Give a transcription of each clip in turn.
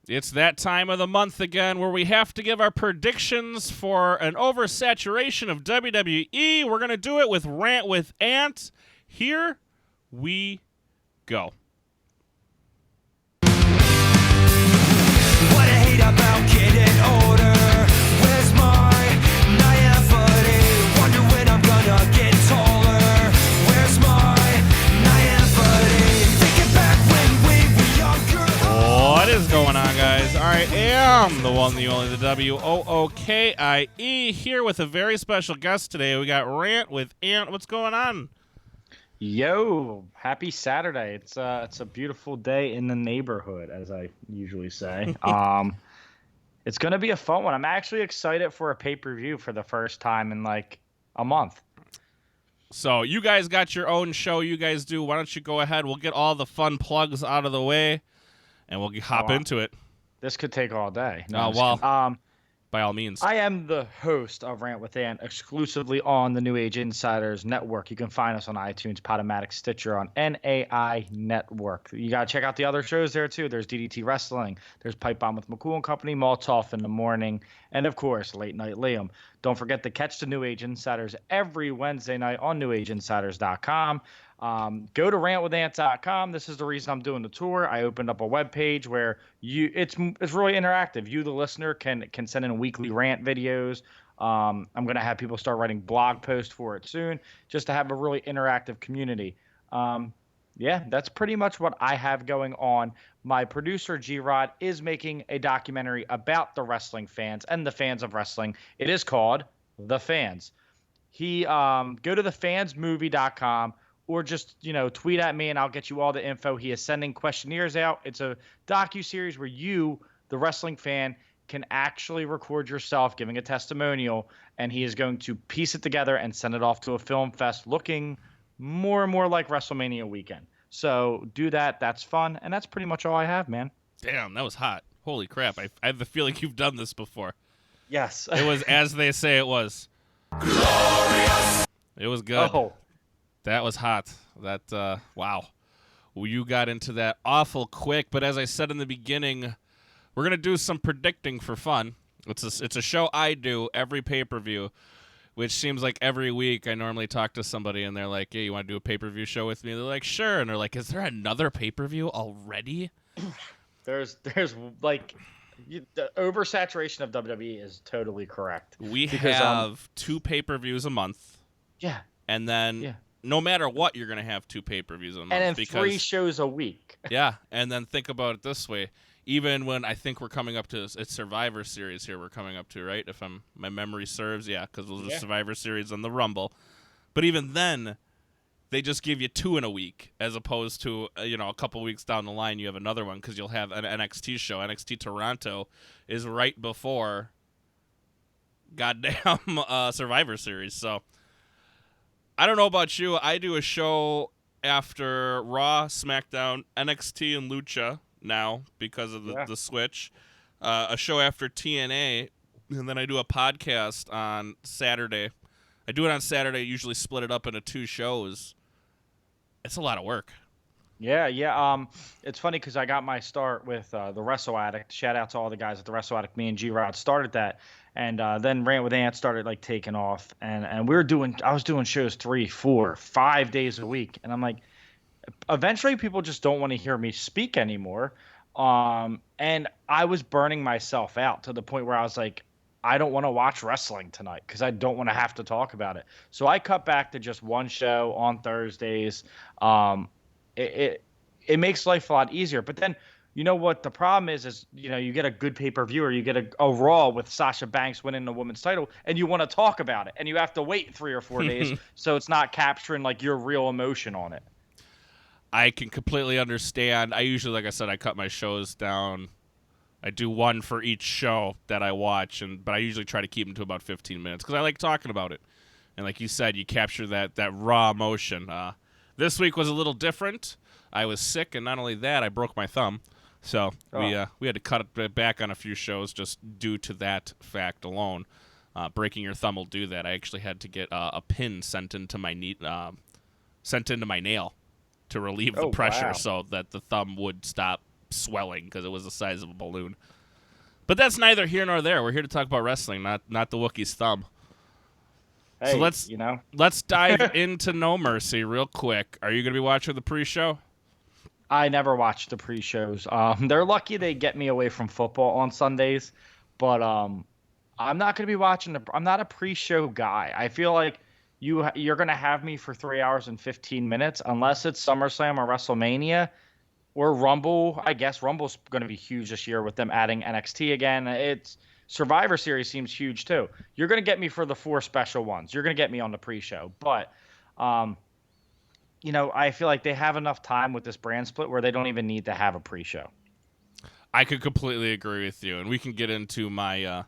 It's that time of the month again where we have to give our predictions for an oversaturation of WWE. We're going to do it with Rant with Ant. Here we go. What I hate about getting older. Where's my naivety? Wonder when I'm gonna get taller. Where's my naivety? Thinking back when we were younger. What is going on, guys? I am the one, the only, the WOOKIE here with a very special guest today. We got Rant with Ant. What's going on? Yo, happy Saturday. It's a beautiful day in the neighborhood, as I usually say. It's going to be a fun one. I'm actually excited for a pay-per-view for the first time in like a month. So you guys got your own show. You guys do. Why don't you go ahead? We'll get all the fun plugs out of the way, and we'll hop into it. This could take all day. By all means. I am the host of Rant with Ant, exclusively on the New Age Insiders Network. You can find us on iTunes, Podomatic, Stitcher, on NAI Network. You got to check out the other shows there, too. There's DDT Wrestling. There's Pipe Bomb with McCool and Company, Maltoff in the Morning, and, of course, Late Night Liam. Don't forget to catch the New Age Insiders every Wednesday night on newageinsiders.com. Go to rantwithant.com. This is the reason I'm doing the tour. I opened up a webpage where it's really interactive. You, the listener, can send in weekly rant videos. I'm going to have people start writing blog posts for it soon, just to have a really interactive community. Yeah, that's pretty much what I have going on. My producer, G-Rod, is making a documentary about the wrestling fans and the fans of wrestling. It is called The Fans. Go to thefansmovie.com. Or just, tweet at me and I'll get you all the info. He is sending questionnaires out. It's a docuseries where you, the wrestling fan, can actually record yourself giving a testimonial, and he is going to piece it together and send it off to a film fest looking more and more like WrestleMania weekend. So do that. That's fun. And that's pretty much all I have, man. Damn, that was hot. Holy crap. I have the feeling you've done this before. Yes. It was as they say it was. Glorious. It was good. Oh. That was hot. Wow. Well, you got into that awful quick, but as I said in the beginning, we're going to do some predicting for fun. It's a show I do every pay-per-view, which seems like every week I normally talk to somebody and they're like, hey, you want to do a pay-per-view show with me? They're like, sure. And they're like, is there another pay-per-view already? There's like the oversaturation of WWE is totally correct. We have 2 pay-per-views a month. Yeah. And then no matter what, you're going to have 2 pay-per-views a month. And then 3 shows a week. Yeah, and then think about it this way. Even when I think we're coming up to it's Survivor Series here we're coming up to, right? If my memory serves, because those are Survivor Series and the Rumble. But even then, they just give you 2 in a week as opposed to, a couple weeks down the line you have another one because you'll have an NXT show. NXT Toronto is right before goddamn Survivor Series, so I don't know about you. I do a show after Raw, SmackDown, NXT, and Lucha now because of the switch. A show after TNA, and then I do a podcast on Saturday. I do it on Saturday, usually split it up into 2 shows. It's a lot of work. Yeah. It's funny because I got my start with the Wrestle Addict. Shout out to all the guys at the Wrestle Addict. Me and G-Rod started that. And then Rant with Ant started like taking off, and I was doing shows 3, 4, 5 days a week, and I'm like, eventually people just don't want to hear me speak anymore, and I was burning myself out to the point where I was like, I don't want to watch wrestling tonight because I don't want to have to talk about it. So I cut back to just 1 show on Thursdays. It makes life a lot easier, but then. You know what the problem is you get a good pay-per-view or you get a Raw with Sasha Banks winning the women's title and you want to talk about it and you have to wait 3 or 4 days so it's not capturing like your real emotion on it. I can completely understand. I usually, like I said, I cut my shows down. I do 1 for each show that I watch, but I usually try to keep them to about 15 minutes because I like talking about it. And like you said, you capture that raw emotion. This week was a little different. I was sick, and not only that, I broke my thumb. So we had to cut it back on a few shows just due to that fact alone. Breaking your thumb will do that. I actually had to get a pin sent into my nail to relieve the pressure so that the thumb would stop swelling because it was the size of a balloon. But that's neither here nor there. We're here to talk about wrestling, not the Wookie's thumb. Hey, So let's dive into No Mercy real quick. Are you going to be watching the pre-show? I never watch the pre-shows. They're lucky they get me away from football on Sundays, but I'm not going to be watching. I'm not a pre-show guy. I feel like you're going to have me for 3 hours and 15 minutes, unless it's SummerSlam or WrestleMania or Rumble. I guess Rumble's going to be huge this year with them adding NXT again. It's Survivor Series seems huge too. You're going to get me for the 4 special ones. You're going to get me on the pre-show, but I feel like they have enough time with this brand split where they don't even need to have a pre-show. I could completely agree with you, and we can get into my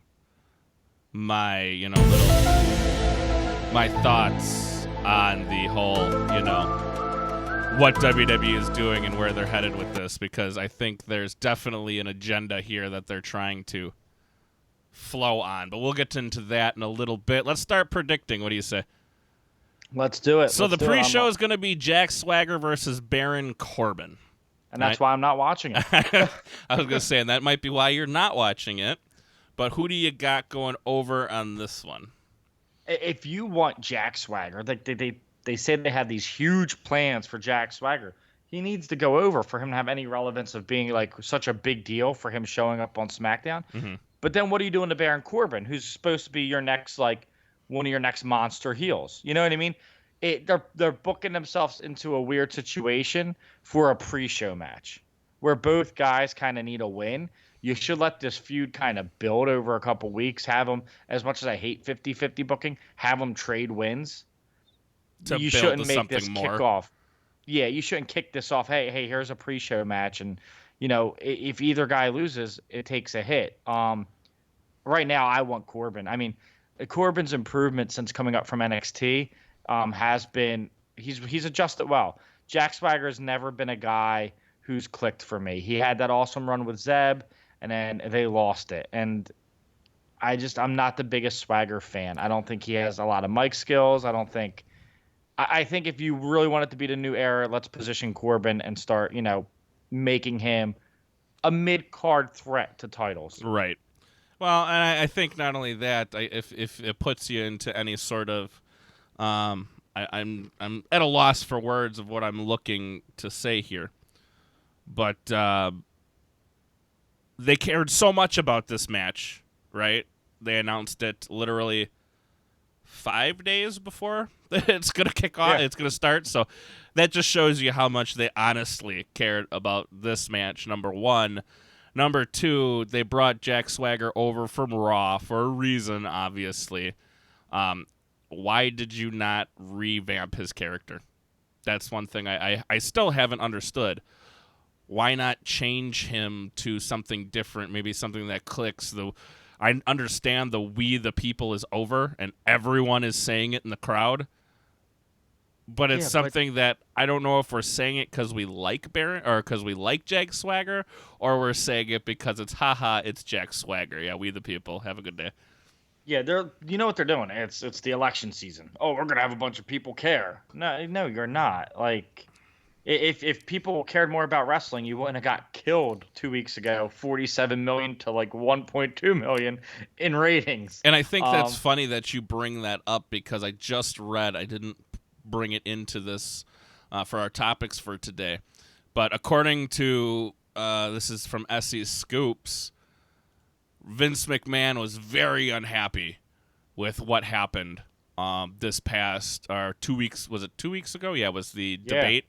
my thoughts on the whole, what WWE is doing and where they're headed with this, because I think there's definitely an agenda here that they're trying to flow on. But we'll get into that in a little bit. Let's start predicting. What do you say? Let's do it. So the pre-show is going to be Jack Swagger versus Baron Corbin. And that's why I'm not watching it. I was going to say, and that might be why you're not watching it. But who do you got going over on this one? If you want Jack Swagger, they say they have these huge plans for Jack Swagger. He needs to go over for him to have any relevance of being like such a big deal for him showing up on SmackDown. Mm-hmm. But then what are you doing to Baron Corbin, who's supposed to be your next one of your next monster heels? You know what I mean? They're booking themselves into a weird situation for a pre-show match where both guys kind of need a win. You should let this feud kind of build over a couple weeks. Have them, as much as I hate 50-50 booking, have them trade wins. You shouldn't make this kickoff. Yeah, you shouldn't kick this off. Hey, here's a pre-show match, and if either guy loses, it takes a hit. Right now, I want Corbin. I mean, Corbin's improvement since coming up from NXT has been he's adjusted well. Jack Swagger has never been a guy who's clicked for me. He had that awesome run with Zeb, and then they lost it. And I'm not the biggest Swagger fan. I don't think he has a lot of mic skills. I think if you really want it to be the new era, let's position Corbin and start, making him a mid-card threat to titles. Right. Well, and I think not only that, if it puts you into any sort of, I'm at a loss for words of what I'm looking to say here, but they cared so much about this match, right? They announced it literally 5 days before it's going to kick off. Yeah. It's going to start. So that just shows you how much they honestly cared about this match, number one. Number two, they brought Jack Swagger over from Raw for a reason, obviously. Why did you not revamp his character? That's one thing I still haven't understood. Why not change him to something different, maybe something that clicks? I understand the "we the people" is over, and everyone is saying it in the crowd. But it's something that I don't know if we're saying it because we like Baron or because we like Jack Swagger, or we're saying it because it's Jack Swagger. Yeah, we the people. Have a good day. Yeah, you know what they're doing. It's the election season. Oh, we're gonna have a bunch of people care. No, you're not. Like, if people cared more about wrestling, you wouldn't have got killed 2 weeks ago. 47 million to 1.2 million in ratings. And I think that's funny that you bring that up because I just read. I didn't bring it into this for our topics for today, but according to this is from SE Scoops, Vince McMahon was very unhappy with what happened this past 2 weeks. Was it 2 weeks ago? Yeah, it was the debate.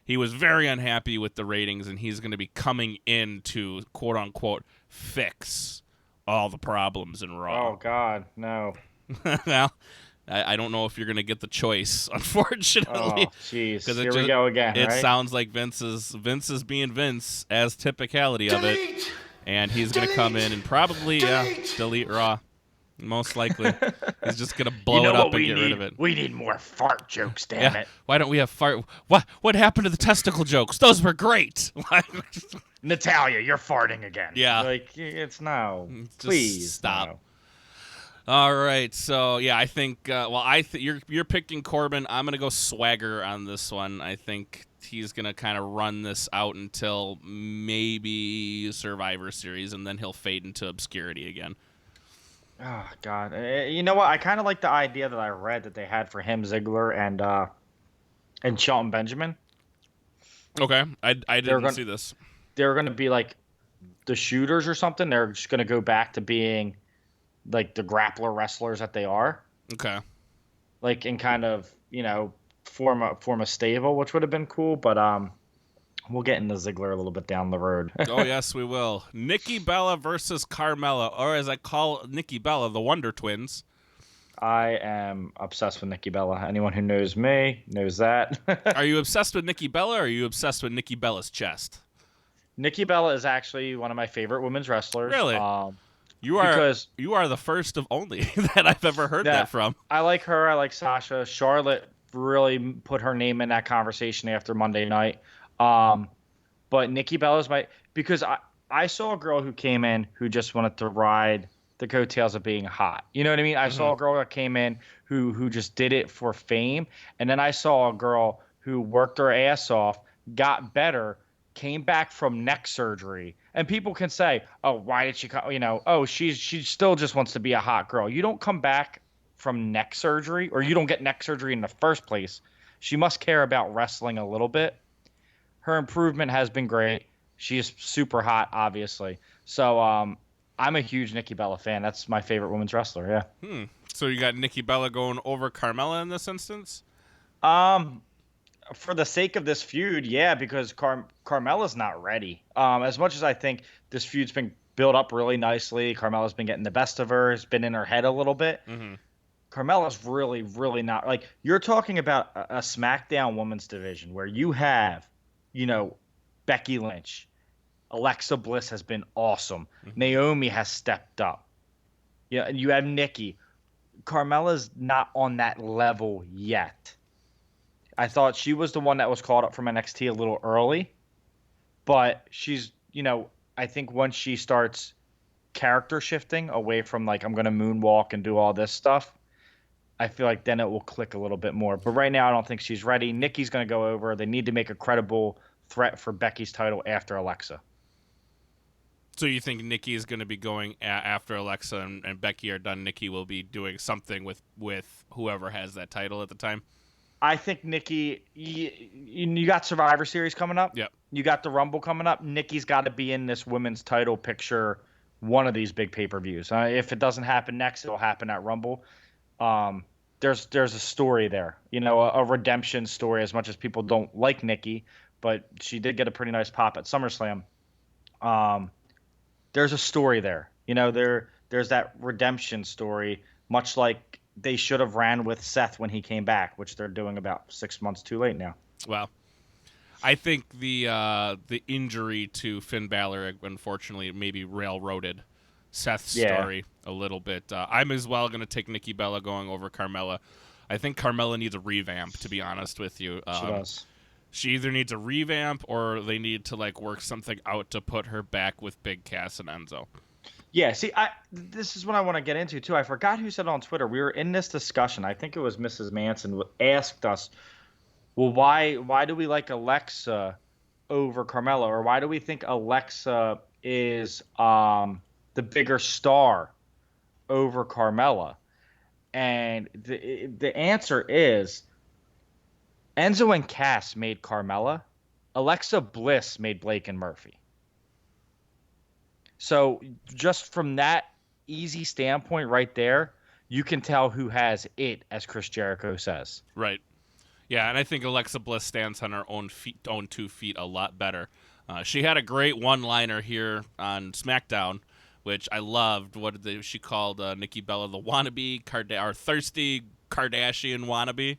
He was very unhappy with the ratings, and he's going to be coming in to quote unquote fix all the problems in Raw. Oh God, no. Well, I don't know if you're going to get the choice, unfortunately. Oh, jeez. Here we go again, It right? sounds like Vince is being Vince, as typicality of it. And he's going to come in and probably delete Raw. Most likely. He's just going to blow it up and get rid of it. We need more fart jokes, damn it. Why don't we have fart? What happened to the testicle jokes? Those were great. Natalia, you're farting again. Yeah. It's no. Just Please stop. No. All right, so yeah, I think. You're picking Corbin. I'm gonna go Swagger on this one. I think he's gonna kind of run this out until maybe Survivor Series, and then he'll fade into obscurity again. Oh God, you know what? I kind of like the idea that I read that they had for him, Ziggler, and Shelton Benjamin. Okay, I They're didn't going see this. they're going to be like the shooters or something. They're just going to go back to being like the grappler wrestlers that they are, Okay. like in kind of form a stable, which would have been cool. But we'll get into Ziggler a little bit down the road. Oh yes, we will. Nikki Bella versus Carmella, or as I call Nikki Bella, the Wonder Twins. I am obsessed with Nikki Bella. Anyone who knows me knows that. Are you obsessed with Nikki Bella, or are you obsessed with Nikki Bella's chest? Nikki Bella is actually one of my favorite women's wrestlers. Really? You are the first of only that I've ever heard that from. I like her. I like Sasha. Charlotte really put her name in that conversation after Monday night. But Nikki Bella's because I saw a girl who came in who just wanted to ride the coattails of being hot. You know what I mean? I saw a girl that came in who just did it for fame, and then I saw a girl who worked her ass off, got better, came back from neck surgery. And people can say, "Oh, why did she come?" Oh, she still just wants to be a hot girl. You don't come back from neck surgery, or you don't get neck surgery in the first place. She must care about wrestling a little bit. Her improvement has been great. She is super hot, obviously. So I'm a huge Nikki Bella fan. That's my favorite women's wrestler. Yeah. So you got Nikki Bella going over Carmella in this instance? For the sake of this feud, yeah, because Carmella's not ready. As much as I think this feud's been built up really nicely, Carmella's been getting the best of her. It's been in her head a little bit. Mm-hmm. Carmella's really, really not. Like, you're talking about a SmackDown women's division where you have, Becky Lynch. Alexa Bliss has been awesome. Mm-hmm. Naomi has stepped up. Yeah, and you have Nikki. Carmella's not on that level yet. I thought she was the one that was called up from NXT a little early, but she's, I think once she starts character shifting away from like, I'm going to moonwalk and do all this stuff, I feel like then it will click a little bit more. But right now, I don't think she's ready. Nikki's going to go over. They need to make a credible threat for Becky's title after Alexa. So you think Nikki is going to be going after Alexa and Becky are done? Nikki will be doing something with whoever has that title at the time? I think Nikki, you got Survivor Series coming up. Yep. You got the Rumble coming up. Nikki's got to be in this women's title picture, one of these big pay-per-views. If it doesn't happen next, it'll happen at Rumble. There's a story there, a redemption story. As much as people don't like Nikki, but she did get a pretty nice pop at SummerSlam. There's a story there. There's that redemption story, much like they should have ran with Seth when he came back, which they're doing about 6 months too late now. Well, I think the injury to Finn Balor, unfortunately, maybe railroaded Seth's story a little bit. I'm as well going to take Nikki Bella going over Carmella. I think Carmella needs a revamp, to be honest with you. She does. She either needs a revamp or they need to work something out to put her back with Big Cass and Enzo. Yeah, see, this is what I want to get into, too. I forgot who said it on Twitter. We were in this discussion. I think it was Mrs. Manson asked us, well, why do we like Alexa over Carmella? Or why do we think Alexa is the bigger star over Carmella? And the answer is Enzo and Cass made Carmella. Alexa Bliss made Blake and Murphy. So just from that easy standpoint right there, you can tell who has it, as Chris Jericho says. Right. Yeah, and I think Alexa Bliss stands on her own 2 feet a lot better. She had a great one-liner here on SmackDown, which I loved. She called Nikki Bella the wannabe, or thirsty Kardashian wannabe.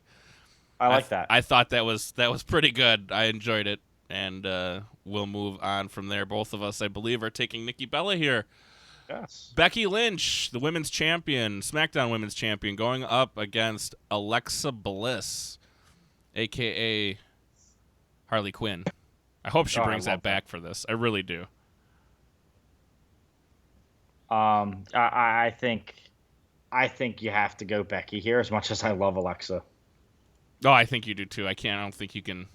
I like that. I thought that was pretty good. I enjoyed it. And we'll move on from there. Both of us, I believe, are taking Nikki Bella here. Yes. Becky Lynch, the women's champion, SmackDown women's champion, going up against Alexa Bliss, a.k.a. Harley Quinn. I hope she brings that back for this. I really do. I think I think you have to go Becky here, as much as I love Alexa. Oh, I think you do too. I don't think you can.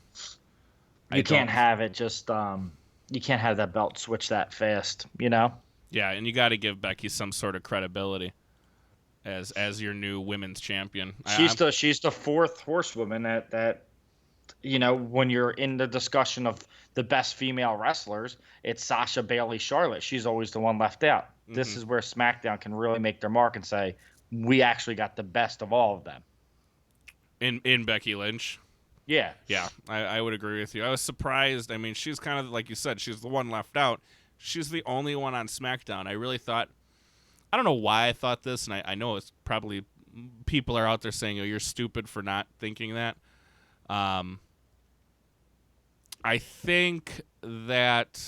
You can't have it just. You can't have that belt switch that fast. You know. Yeah, and you got to give Becky some sort of credibility as your new women's champion. She's the fourth horsewoman that when you're in the discussion of the best female wrestlers, it's Sasha, Bayley, Charlotte. She's always the one left out. Mm-hmm. This is where SmackDown can really make their mark and say, we actually got the best of all of them. In Becky Lynch. Yeah. Yeah, I would agree with you. I was surprised. I mean, she's kind of, like you said, she's the one left out. She's the only one on SmackDown. I really thought, I don't know why I thought this, and I know it's probably people are out there saying, oh, you're stupid for not thinking that. I think that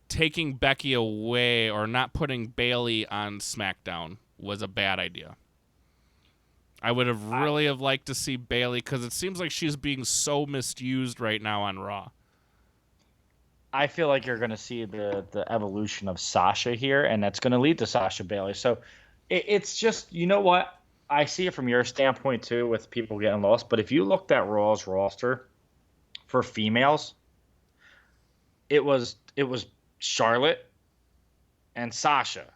taking Becky away or not putting Bayley on SmackDown was a bad idea. I would have really liked to see Bayley because it seems like she's being so misused right now on Raw. I feel like you're going to see the evolution of Sasha here, and that's going to lead to Sasha Bayley. So it's just, you know what? I see it from your standpoint, too, with people getting lost. But if you looked at Raw's roster for females, it was Charlotte and Sasha.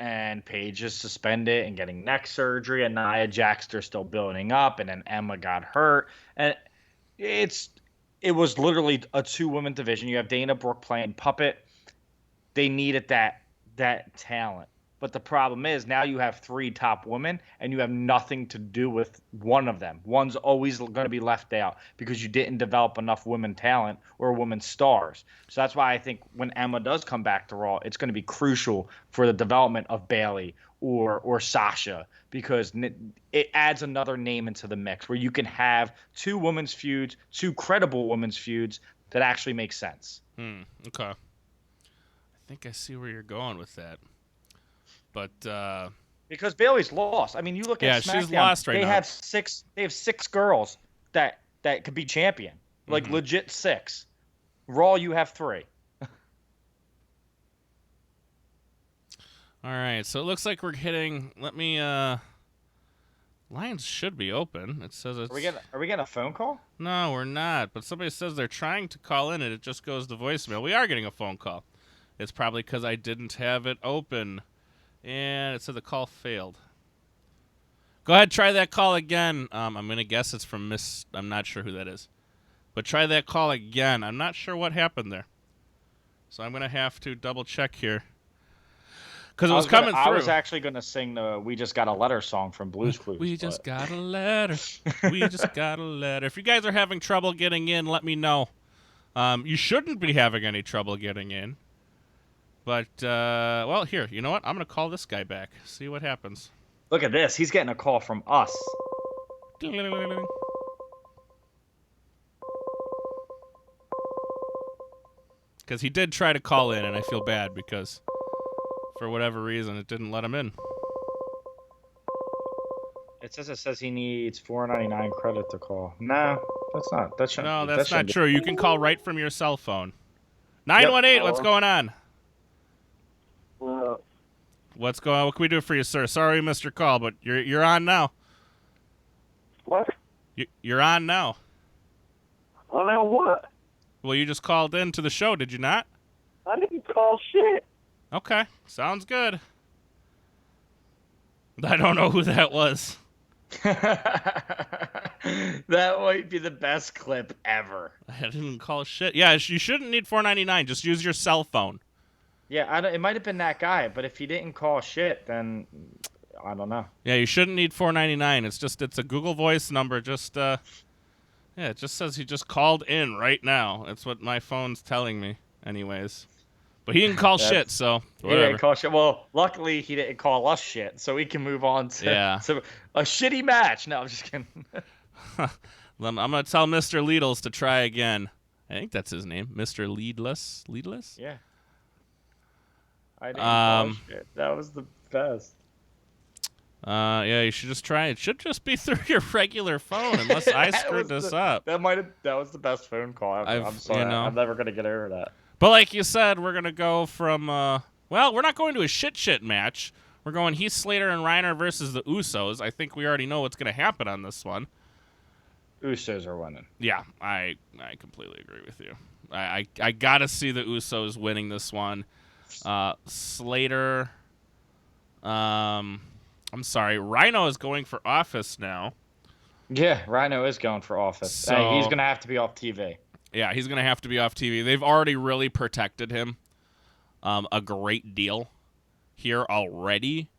And Paige is suspended and getting neck surgery, and Nia Jax, they're still building up, and then Emma got hurt. And it was literally a two-woman division. You have Dana Brooke playing puppet. They needed that talent. But the problem is now you have three top women, and you have nothing to do with one of them. One's always going to be left out because you didn't develop enough women talent or women stars. So that's why I think when Emma does come back to Raw, it's going to be crucial for the development of Bayley or Sasha, because it adds another name into the mix where you can have two women's feuds, two credible women's feuds that actually make sense. Okay. I think I see where you're going with that. But because Bayley's lost. I mean, you look at SmackDown, she's lost right now. They have six girls that could be champion. Like legit 6. Raw, you have 3. All right, so it looks like we're hitting. Let me. Lines should be open. It says it's. Are we getting a phone call? No, we're not. But somebody says they're trying to call in, and it just goes to voicemail. We are getting a phone call. It's probably because I didn't have it open, and it said the call failed. Go ahead, try that call again. I'm gonna guess it's from Miss. I'm not sure who that is, but try that call again. I'm not sure what happened there, so I'm gonna have to double check here. Because it was coming through. I was actually going to sing the We Just Got a Letter song from Blue's Clues. We just got a letter. We just got a letter. If you guys are having trouble getting in, let me know. You shouldn't be having any trouble getting in. But, well, here. You know what? I'm going to call this guy back. See what happens. Look at this. He's getting a call from us. Because he did try to call in, and I feel bad because... for whatever reason, it didn't let him in. It says he needs $4.99 credit to call. No, that's not. That shouldn't. No, that's not true. You can call right from your cell phone. 918. What's going on? What's going on? What can we do for you, sir? Sorry, we missed your call, but you're on now. What? You're on now. Oh, now what? Well, you just called in to the show, did you not? I didn't call shit. Okay, sounds good. I don't know who that was. That might be the best clip ever. I didn't call shit. Yeah, you shouldn't need $4.99. Just use your cell phone. Yeah, it might have been that guy, but if he didn't call shit, then I don't know. Yeah, you shouldn't need $4.99. It's a Google Voice number. Yeah, it just says he just called in right now. That's what my phone's telling me, anyways. But he didn't call shit, so whatever. He didn't call shit. Well, luckily he didn't call us shit, so we can move on to a shitty match. No, I'm just kidding. I'm going to tell Mr. Leadles to try again. I think that's his name, Mr. Leadless. Leadless? Yeah. I didn't call shit. That was the best. Yeah, you should just try. It should just be through your regular phone, unless I screwed this up. That was the best phone call ever. I'm sorry. I'm never going to get over that. But like you said, we're going to go from, well, we're not going to a shit match. We're going Heath, Slater, and Rhyno versus the Usos. I think we already know what's going to happen on this one. Usos are winning. Yeah, I completely agree with you. I got to see the Usos winning this one. Slater, I'm sorry, Rhyno is going for office now. Yeah, Rhyno is going for office. So, He's going to have to be off TV. Yeah, he's going to have to be off TV. They've already really protected him a great deal here already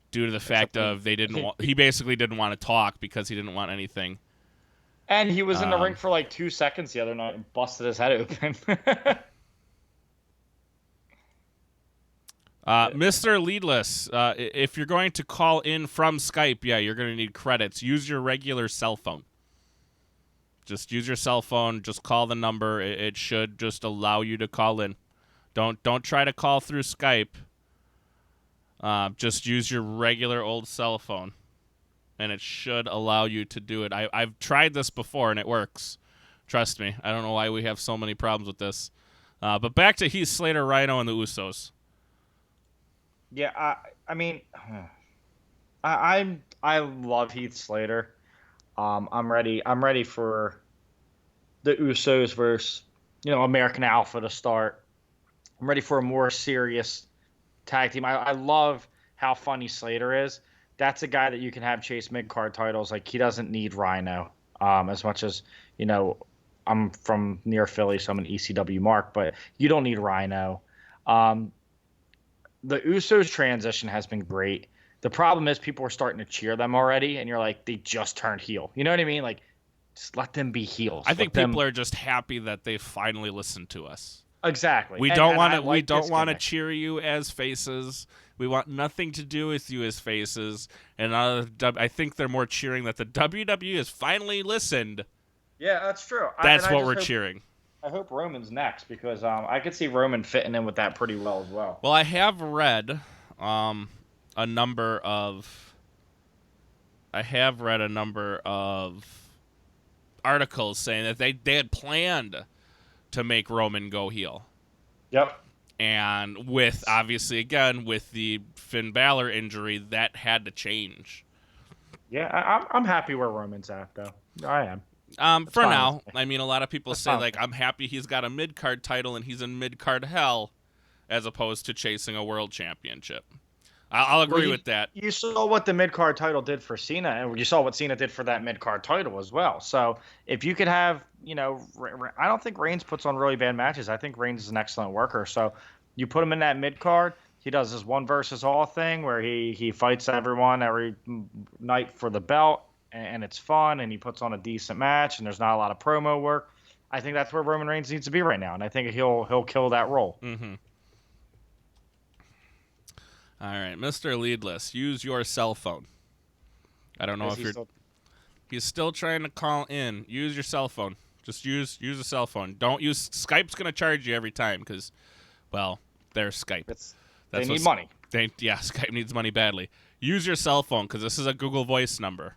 due to the fact of he basically didn't want to talk because he didn't want anything. And he was in the ring for like 2 seconds the other night and busted his head open. Mr. Leadless, if you're going to call in from Skype, yeah, you're going to need credits. Use your regular cell phone. Just use your cell phone. Just call the number. It should just allow you to call in. Don't try to call through Skype. Just use your regular old cell phone, and it should allow you to do it. I've tried this before, and it works. Trust me. I don't know why we have so many problems with this. But back to Heath, Slater, Rhyno, and the Usos. Yeah, I mean, I love Heath Slater. I'm ready for the Usos versus American Alpha to start. I'm ready for a more serious tag team. I love how funny Slater is. That's a guy that you can have chase mid-card titles. Like, he doesn't need Rhyno as much as, I'm from near Philly, so I'm an ECW mark, but you don't need Rhyno. The Usos transition has been great. The problem is people are starting to cheer them already, and you're like, they just turned heel. You know what I mean? Like, just let them be heels. I think people are just happy that they finally listened to us. Exactly. We don't want to cheer you as faces. We want nothing to do with you as faces. And I think they're more cheering that the WWE has finally listened. Yeah, that's true. That's what we're cheering. I hope Roman's next because I could see Roman fitting in with that pretty well as well. Well, I have read a number of articles saying that they had planned to make Roman go heel. Yep. And with the Finn Balor injury, that had to change. Yeah, I'm happy where Roman's at though. I am. For now, I mean, a lot of people say, like, I'm happy he's got a mid-card title and he's in mid-card hell as opposed to chasing a world championship. I'll agree with that. You saw what the mid-card title did for Cena, and you saw what Cena did for that mid-card title as well. So if you could have, I don't think Reigns puts on really bad matches. I think Reigns is an excellent worker. So you put him in that mid-card. He does this one versus all thing where he fights everyone every night for the belt. And it's fun, and he puts on a decent match, and there's not a lot of promo work. I think that's where Roman Reigns needs to be right now, and I think he'll kill that role. Mm-hmm. All right, Mr. Leadless, use your cell phone. I don't know if he's still trying to call in. Use your cell phone. Just use a cell phone. Don't use Skype's going to charge you every time because, well, they're Skype. They need money. Skype needs money badly. Use your cell phone because this is a Google Voice number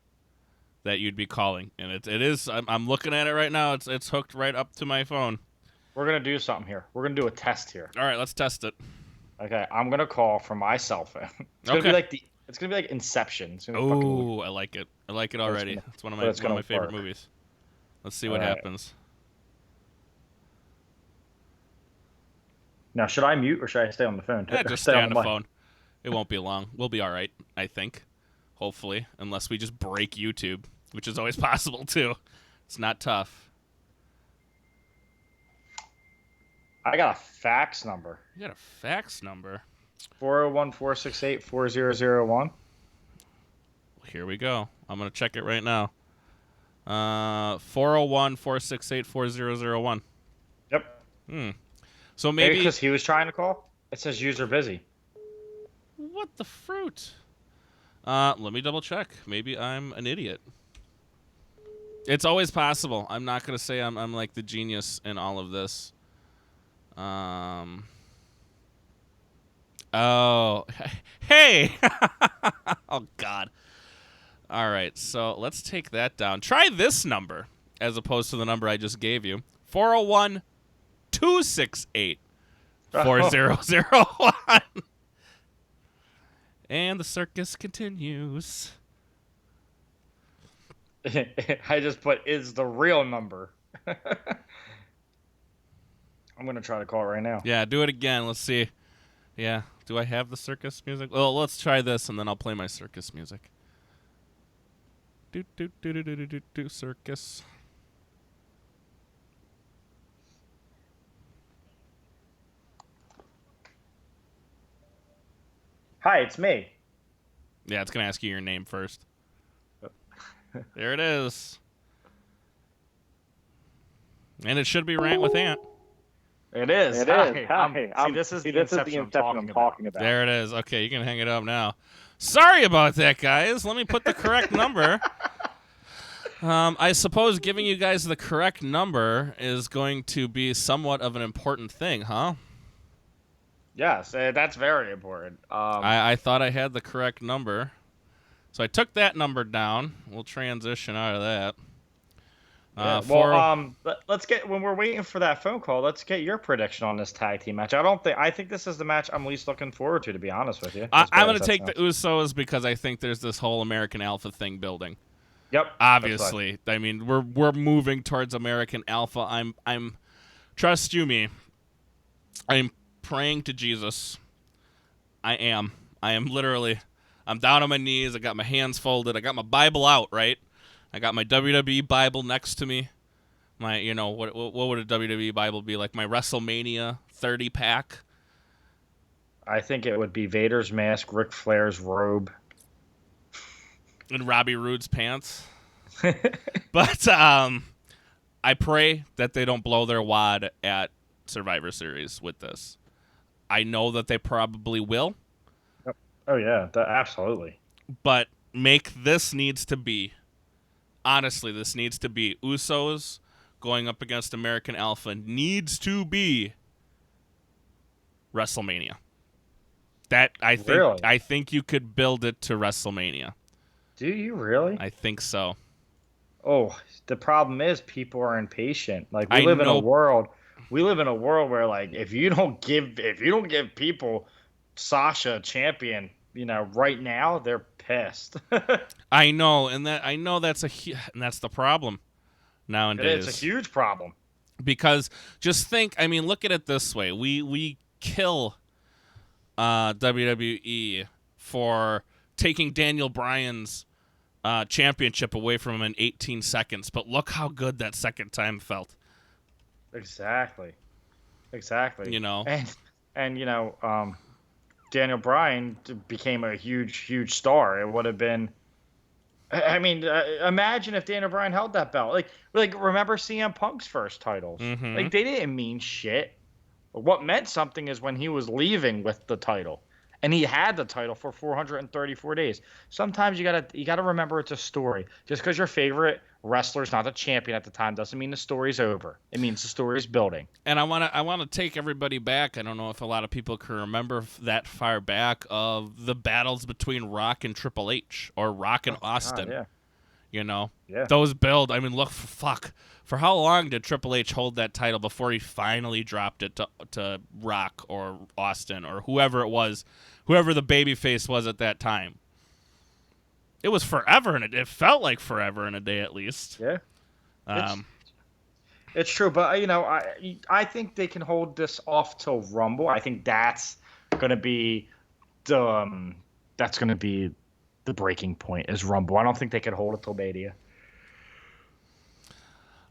that you'd be calling, and it is. I'm looking at it right now. It's hooked right up to my phone. We're gonna do something here. We're gonna do a test here. All right, let's test it. Okay, I'm gonna call from my cell phone. It's gonna be like Inception. Oh, I like it. I like it already. It's one of my favorite movies. Let's see what happens. Now, should I mute or should I stay on the phone? Just stay on the phone. It won't be long. We'll be all right, I think. Hopefully, unless we just break YouTube, which is always possible too. It's not tough. I got a fax number. You got a fax number? 401-468-4001. Here we go. I'm going to check it right now. 401-468-4001. Yep. So maybe because he was trying to call? It says user busy. What the fruit? Let me double check. Maybe I'm an idiot. It's always possible. I'm not going to say I'm like the genius in all of this. Oh, hey. Oh, God. All right, so let's take that down. Try this number as opposed to the number I just gave you. 401-268-4001. And the circus continues. I just put is the real number. I'm going to try to call it right now. Yeah, do it again. Let's see. Yeah. Do I have the circus music? Well, let's try this, and then I'll play my circus music. Do circus. Hi, it's me. Yeah, it's going to ask you your name first. There it is. And it should be Rant with Ant. It is. It Hi. is. Hi. This is the inception I'm talking about. There it is. Okay, you can hang it up now. Sorry about that, guys. Let me put the correct number. I suppose giving you guys the correct number is going to be somewhat of an important thing, huh? Yes, that's very important. I thought I had the correct number. So I took that number down. We'll transition out of that. Let's get, when we're waiting for that phone call, let's get your prediction on this tag team match. I think this is the match I'm least looking forward to be honest with you. I'm going to take the Usos because I think there's this whole American Alpha thing building. Yep. Obviously. I mean, we're moving towards American Alpha. I'm trust you me. I'm praying to Jesus. I am literally, I'm down on my knees. I got my hands folded. I got my Bible out, right? I got my WWE Bible next to me. My, what would a WWE Bible be like? My WrestleMania 30 pack. I think it would be Vader's mask, Ric Flair's robe, and Robbie Roode's pants. But I pray that they don't blow their wad at Survivor Series with this. I know that they probably will. Oh yeah, absolutely. But this needs to be Usos going up against American Alpha. Needs to be WrestleMania. That I think you could build it to WrestleMania. Do you really? I think so. Oh, the problem is people are impatient. Like we live in a world where like if you don't give people Sasha champion, right now they're pissed. I know that's the problem nowadays. It's a huge problem. Because just think, look at it this way. We kill WWE for taking Daniel Bryan's championship away from him in 18 seconds, but look how good that second time felt. Exactly. And Daniel Bryan became a huge star. It would have been. Imagine if Daniel Bryan held that belt. Like remember CM Punk's first titles? Mm-hmm. Like they didn't mean shit. What meant something is when he was leaving with the title, and he had the title for 434 days. Sometimes you gotta remember it's a story. Just because your favorite wrestler's not the champion at the time doesn't mean the story's over. It means the story's building. And I wanna take everybody back. I don't know if a lot of people can remember that far back of the battles between Rock and Triple H or Rock and Austin. God, yeah. Yeah. Those build. Look, for how long did Triple H hold that title before he finally dropped it to Rock or Austin or whoever it was, whoever the babyface was at that time? It was forever, and it felt like forever in a day at least. Yeah. It's true, but I think they can hold this off till Rumble. I think that's gonna be the breaking point is Rumble. I don't think they can hold it till Mania.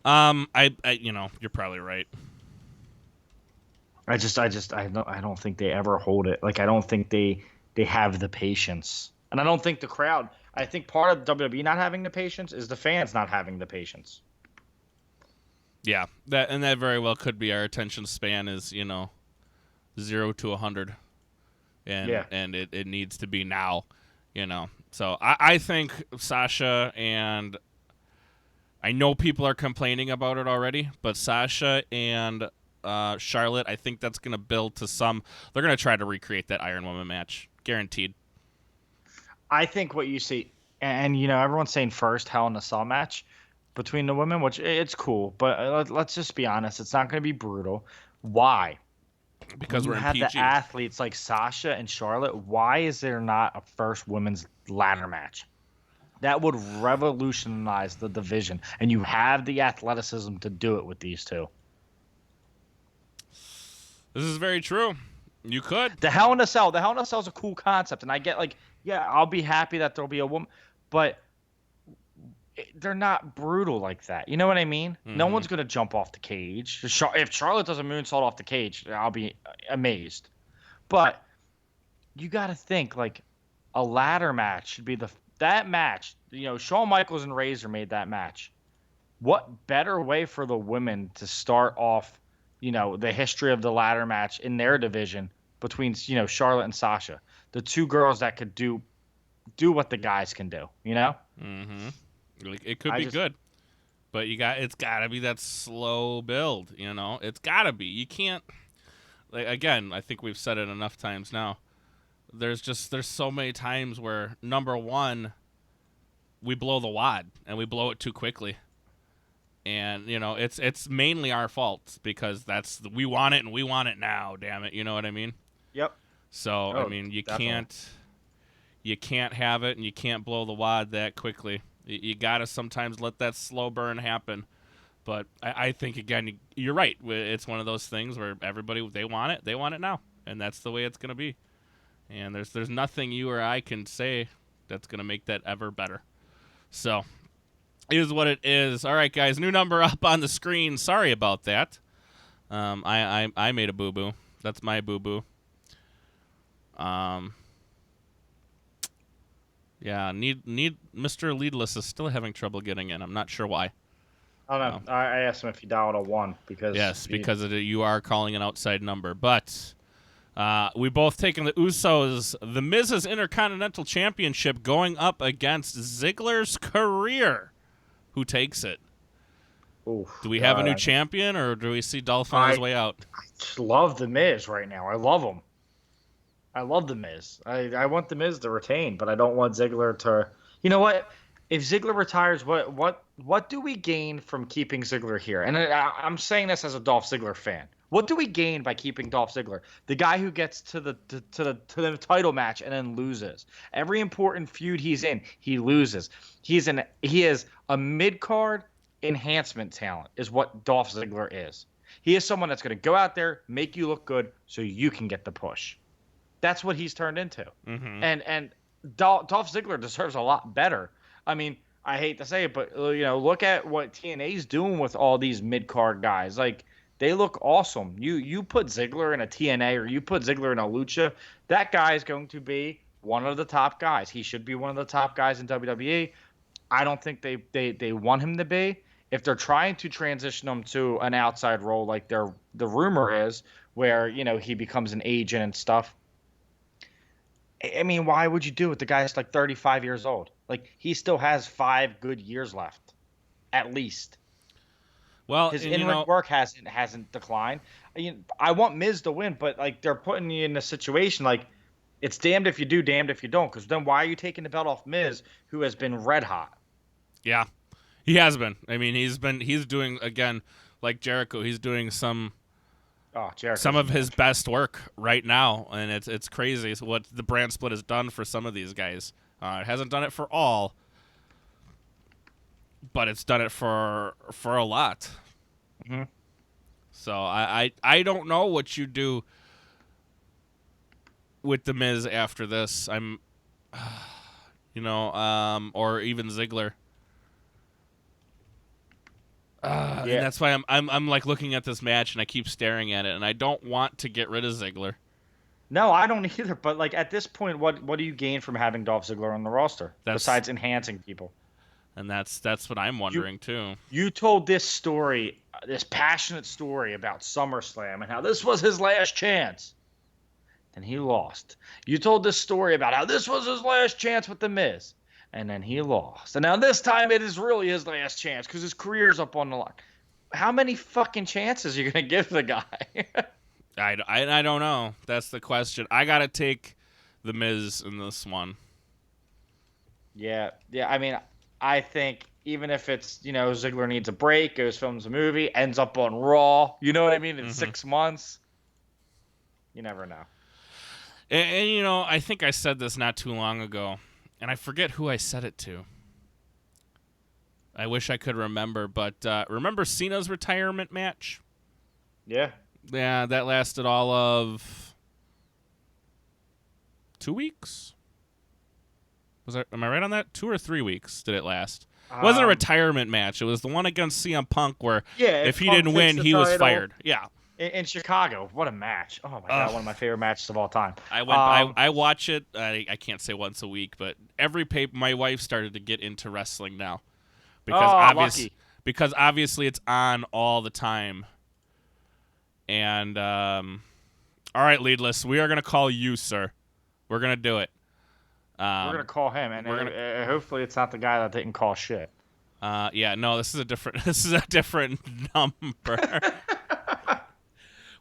You're probably right. I don't think they ever hold it. Like I don't think they have the patience, and I don't think the crowd. I think part of WWE not having the patience is the fans not having the patience. Yeah, that very well could be. Our attention span is 0 to 100, and it needs to be now. So I think Sasha and I know people are complaining about it already, but Sasha and Charlotte, I think that's going to build to some. They're going to try to recreate that Iron Woman match, guaranteed. I think what you see, and everyone's saying first Hell in a Cell match between the women, which it's cool, but let's just be honest, it's not going to be brutal. Why? because you we're in have PG. the athletes like Sasha and Charlotte. Why is there not a first women's ladder match? That would revolutionize the division, and you have the athleticism to do it with these two. This is very true. You could. The Hell in a Cell is a cool concept, and I get like, yeah, I'll be happy that there'll be a woman, but they're not brutal like that. You know what I mean? No one's gonna jump off the cage. If Charlotte does a moonsault off the cage, I'll be amazed. But you got to think like a ladder match should be that match. You know, Shawn Michaels and Razor made that match. What better way for the women to start off, you know, the history of the ladder match in their division between, you know, Charlotte and Sasha, the two girls that could do what the guys can do, you know? Mm-hmm. It could be good, but it's got to be that slow build, you know? It's got to be. You can't, like, again, I think we've said it enough times now. There's so many times where, number one, we blow the wad and we blow it too quickly. And, you know, it's mainly our fault because we want it and we want it now, damn it. You know what I mean? Yep. So, I mean, you can't have it and you can't blow the wad that quickly. You got to sometimes let that slow burn happen. But I think, again, you're right. It's one of those things where everybody, they want it now. And that's the way it's going to be. And there's nothing you or I can say that's going to make that ever better. So, it is what it is. All right, guys, new number up on the screen. Sorry about that. I made a boo-boo. That's my boo-boo. Yeah, Mr. Leadless is still having trouble getting in. I'm not sure why. I don't know. I asked him if he dialed a 1 because... Yes, because you are calling an outside number. But we both taken the Usos, The Miz's Intercontinental Championship going up against Ziggler's career. Who takes it? Oof, do we have a new champion, or do we see Dolph on his way out? I just love The Miz right now. I love him. I love The Miz. I want The Miz to retain, but I don't want Ziggler to... You know what? If Ziggler retires, what do we gain from keeping Ziggler here? And I'm saying this as a Dolph Ziggler fan. What do we gain by keeping Dolph Ziggler? The guy who gets to the title match and then loses. Every important feud he's in, he loses. He is a mid-card enhancement talent is what Dolph Ziggler is. He is someone that's going to go out there, make you look good so you can get the push. That's what he's turned into. Mm-hmm. And Dolph Ziggler deserves a lot better. I mean, I hate to say it, but you know, look at what TNA's doing with all these mid-card guys. Like, they look awesome. You put Ziggler in a TNA or you put Ziggler in a Lucha, that guy is going to be one of the top guys. He should be one of the top guys in WWE. I don't think they want him to be. If they're trying to transition him to an outside role like the rumor is, where, you know, he becomes an agent and stuff, I mean, why would you do it? The guy's like 35 years old. Like, he still has 5 good years left, at least. Well, his in-ring work hasn't declined. I want Miz to win, but like, they're putting you in a situation like it's damned if you do, damned if you don't. Because then why are you taking the belt off Miz, who has been red hot? Yeah, he has been. I mean, he's doing, again, like Jericho. He's doing some of his best work right now, and it's crazy what the brand split has done for some of these guys. It hasn't done it for all, but it's done it for a lot. Mm-hmm. So I don't know what you do with The Miz after this. I'm, or even Ziggler. And that's why I'm like looking at this match and I keep staring at it, and I don't want to get rid of Ziggler. No, I don't either. But like, at this point, what do you gain from having Dolph Ziggler on the roster besides enhancing people? And that's what I'm wondering too. You told this story, this passionate story about SummerSlam and how this was his last chance, and he lost. You told this story about how this was his last chance with The Miz, and then he lost. And now this time it is really his last chance because his career's up on the line. How many fucking chances are you going to give the guy? I don't know. That's the question. I got to take The Miz in this one. Yeah. I mean, I think even if it's, Ziggler needs a break, goes films a movie, ends up on Raw, you know what I mean, in 6 months, You never know. And you know, I think I said this not too long ago, and I forget who I said it to. I wish I could remember, but remember Cena's retirement match? Yeah. Yeah, that lasted all of 2 weeks. Am I right on that? 2 or 3 weeks did it last? It wasn't a retirement match. It was the one against CM Punk where if he didn't win, he was fired. Yeah. In Chicago. What a match. Oh, my God. One of my favorite matches of all time. I watch it. I can't say once a week, but my wife started to get into wrestling now. Because obviously it's on all the time. And, all right, Leadless, we are going to call you, sir. We're going to do it. We're going to call him, and hopefully it's not the guy that didn't call shit. Yeah, no, this is a different number.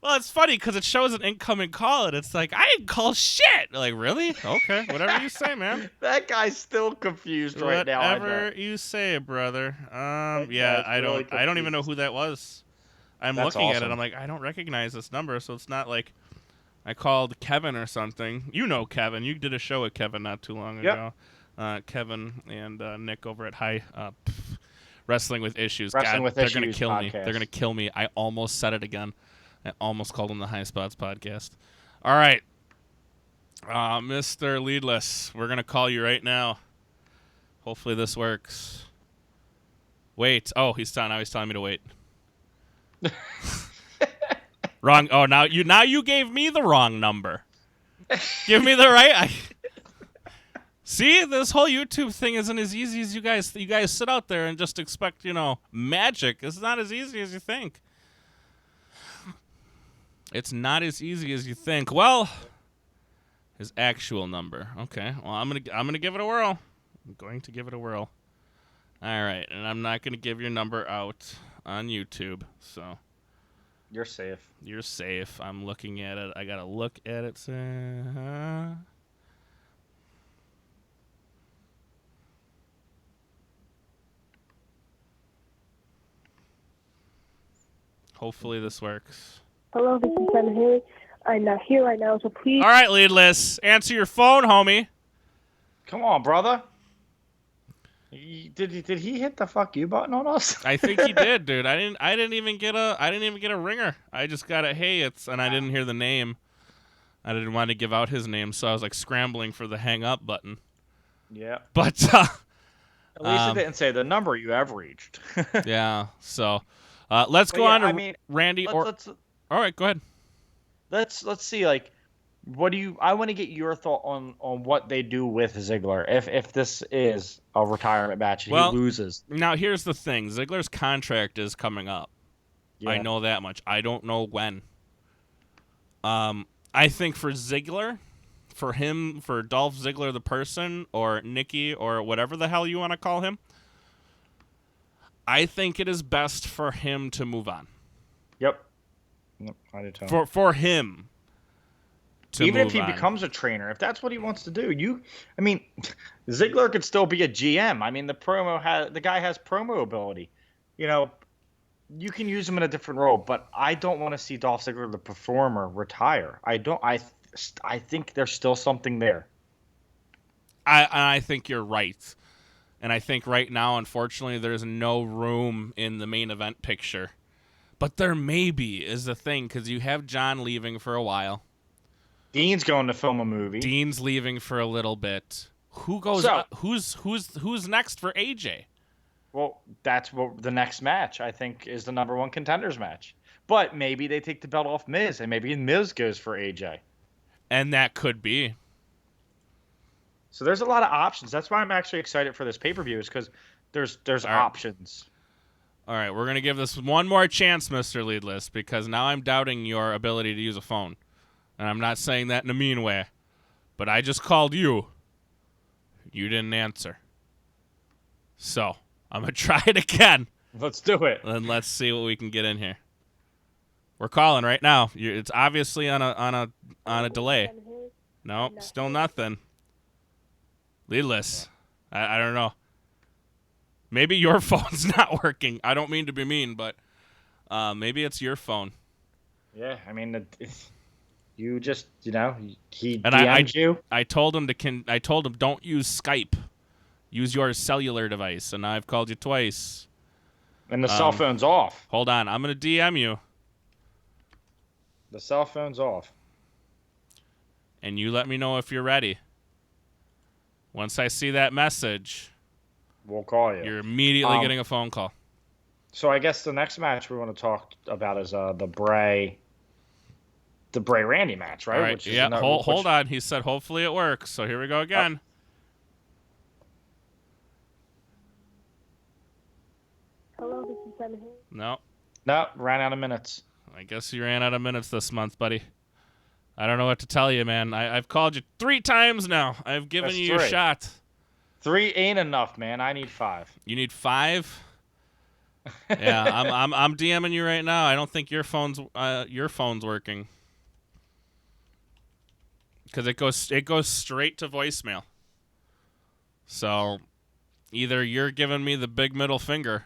Well, it's funny because it shows an incoming call, and it's like, I didn't call shit. Like, really? Okay, whatever you say, man. That guy's still confused right now. Whatever you say, brother. Yeah, I don't even know who that was. That's looking at it. I'm like, I don't recognize this number, so it's not like I called Kevin or something. You know Kevin. You did a show with Kevin not too long ago. Kevin and Nick over at Wrestling with Issues. They're going to kill me. They're going to kill me. I almost said it again. I almost called them the High Spots Podcast. All right. Mr. Leadless, we're going to call you right now. Hopefully this works. Wait. Oh, now he's telling me to wait. Wrong. Oh, now you gave me the wrong number. Give me the right. See, this whole YouTube thing isn't as easy as you guys. You guys sit out there and just expect, magic. It's not as easy as you think. It's not as easy as you think. Well, his actual number. Okay. Well, I'm gonna give it a whirl. I'm going to give it a whirl. All right, and I'm not gonna give your number out on YouTube. So you're safe. You're safe. I'm looking at it. I gotta look at it. Hopefully this works. Hello, this is Ben Haley. I'm not here right now, so please. All right, Leadless, answer your phone, homie. Come on, brother. Did he hit the fuck you button on us? I think he did, dude. I didn't even get a ringer. I just got a and I didn't hear the name. I didn't want to give out his name, so I was like scrambling for the hang up button. Yeah. But at least it didn't say the number you have reached. Yeah. So let's go on to Randy. All right, go ahead. Let's see. Like, I want to get your thought on what they do with Ziggler if this is a retirement match and he loses. Now here's the thing: Ziggler's contract is coming up. Yeah. I know that much. I don't know when. I think for Ziggler, for Dolph Ziggler the person, or Nikki, or whatever the hell you want to call him, I think it is best for him to move on. Yep. I do too. For him. Even if he becomes a trainer, if that's what he wants to do, Ziggler could still be a GM. I mean, the guy has promo ability. You can use him in a different role, but I don't want to see Dolph Ziggler, the performer, retire. I think there's still something there. I think you're right. And I think right now, unfortunately, there's no room in the main event picture. But there maybe is the thing, because you have John leaving for a while. Dean's going to film a movie. Dean's leaving for a little bit. Who goes? Who's next for AJ? Well, that's what the next match, I think, is the number one contenders match. But maybe they take the belt off Miz, and maybe Miz goes for AJ. And that could be. So there's a lot of options. That's why I'm actually excited for this pay-per-view, is because there's options. All right, we're going to give this one more chance, Mr. Leadless, because now I'm doubting your ability to use a phone. And I'm not saying that in a mean way. But I just called you. You didn't answer. So, I'm going to try it again. Let's do it. And let's see what we can get in here. We're calling right now. It's obviously on a delay. No, still nothing. Leadless. I don't know. Maybe your phone's not working. I don't mean to be mean, but maybe it's your phone. Yeah, You just, he And DM'd you. I told him don't use Skype. Use your cellular device, and I've called you twice. And the cell phone's off. Hold on, I'm gonna DM you. The cell phone's off. And you let me know if you're ready. Once I see that message, We'll call you. you're immediately getting a phone call. So I guess the next match we want to talk about is the Bray Randy match, right? All right, Which is yeah, hold on. He said hopefully it works, so here we go again. Hello, this is Simon Hayes. No, ran out of minutes. I guess you ran out of minutes this month, buddy. I don't know what to tell you, man. I've called you 3 times now. I've given That's you your 3. shot. 3 ain't enough, man. I need 5. You need 5? Yeah, I'm DMing you right now. I don't think your phone's working. Because it goes straight to voicemail. So either you're giving me the big middle finger,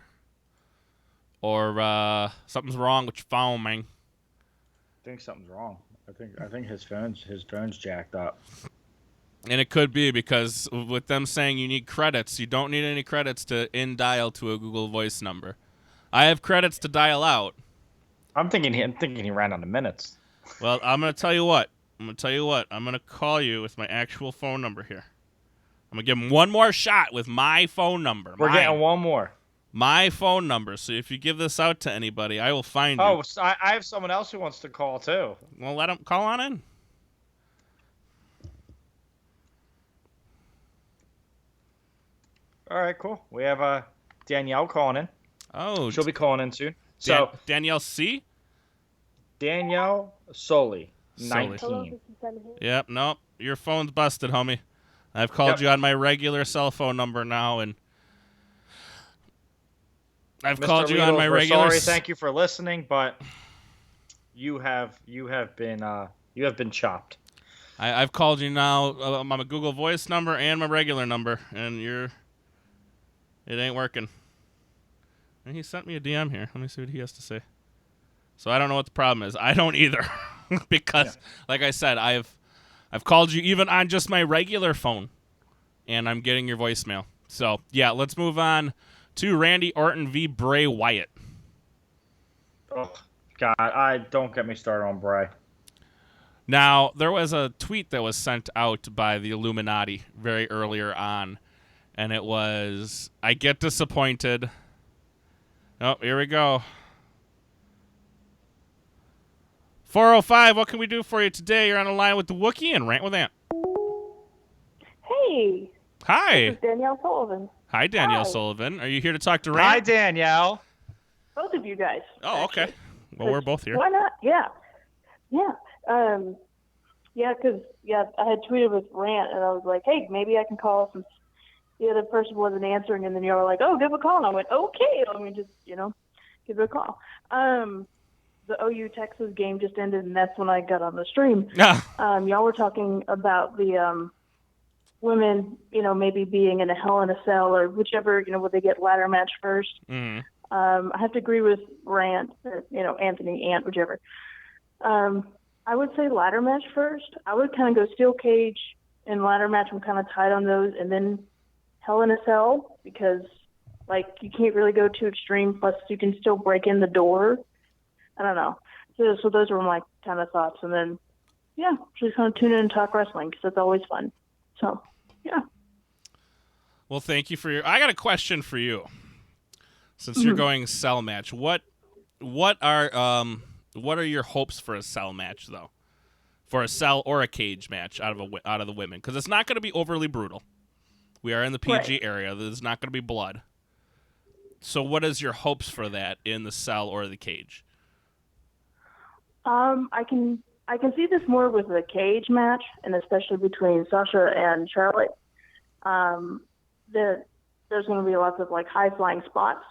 or something's wrong with your phone, man. I think something's wrong. I think his phone's jacked up. And it could be because with them saying you need credits, you don't need any credits to in-dial to a Google Voice number. I have credits to dial out. I'm thinking he ran out of minutes. Well, I'm gonna tell you what. I'm gonna call you with my actual phone number here. I'm gonna give him one more shot with my phone number. We're getting one more. My phone number. So if you give this out to anybody, I will find you. Oh, so I have someone else who wants to call too. Well, let him call on in. All right, cool. We have Danielle calling in. Oh, She'll be calling in soon. So Danielle C. Danielle Soli, Soli. 19. Hello, this is Simon Hayes. Yep. Nope. Your phone's busted, homie. I've called you on my regular cell phone number now, and I've called you on my regular. Sorry, thank you for listening, but you have been chopped. I've called you now on my Google Voice number and my regular number, and it ain't working. And he sent me a DM here. Let me see what he has to say. So I don't know what the problem is. I don't either, because, like I said, I've called you even on just my regular phone, and I'm getting your voicemail. So yeah, let's move on to Randy Orton v. Bray Wyatt. Oh God, don't get me started on Bray. Now, there was a tweet that was sent out by the Illuminati very earlier on, and it was, I get disappointed. Oh, here we go. 405, what can we do for you today? You're on the line with the Wookie and Rant with Ant. Hey, Hi. this is Danielle Sullivan. Hi, Danielle Hi. Sullivan. Are you here to talk to Rant? Hi, Danielle. Both of you guys. Oh, okay. Well, we're both here. Why not? Yeah. Because I had tweeted with Rant, and I was like, hey, maybe I can call since the other person wasn't answering, and then you were like, oh, give a call. And I went, okay, let me just, give it a call. The OU Texas game just ended, and that's when I got on the stream. Y'all were talking about the women, maybe being in a Hell in a Cell or whichever, where they get ladder match first. Mm-hmm. I have to agree with Rant, or, Anthony, Ant, whichever. I would say ladder match first. I would kind of go steel cage and ladder match. I'm kind of tight on those, and then Hell in a Cell, because you can't really go too extreme. Plus, you can still break in the door. I don't know. So those were my kind of thoughts, and then just kind of tune in and talk wrestling because it's always fun. So yeah. Well, thank you for I got a question for you. Since you're going cell match, what are your hopes for a cell match though? For a cell or a cage match out of the women, because it's not going to be overly brutal. We are in the PG area. There's not going to be blood. So, what is your hopes for that in the cell or the cage? I can see this more with the cage match, and especially between Sasha and Charlotte. There's going to be lots of high flying spots.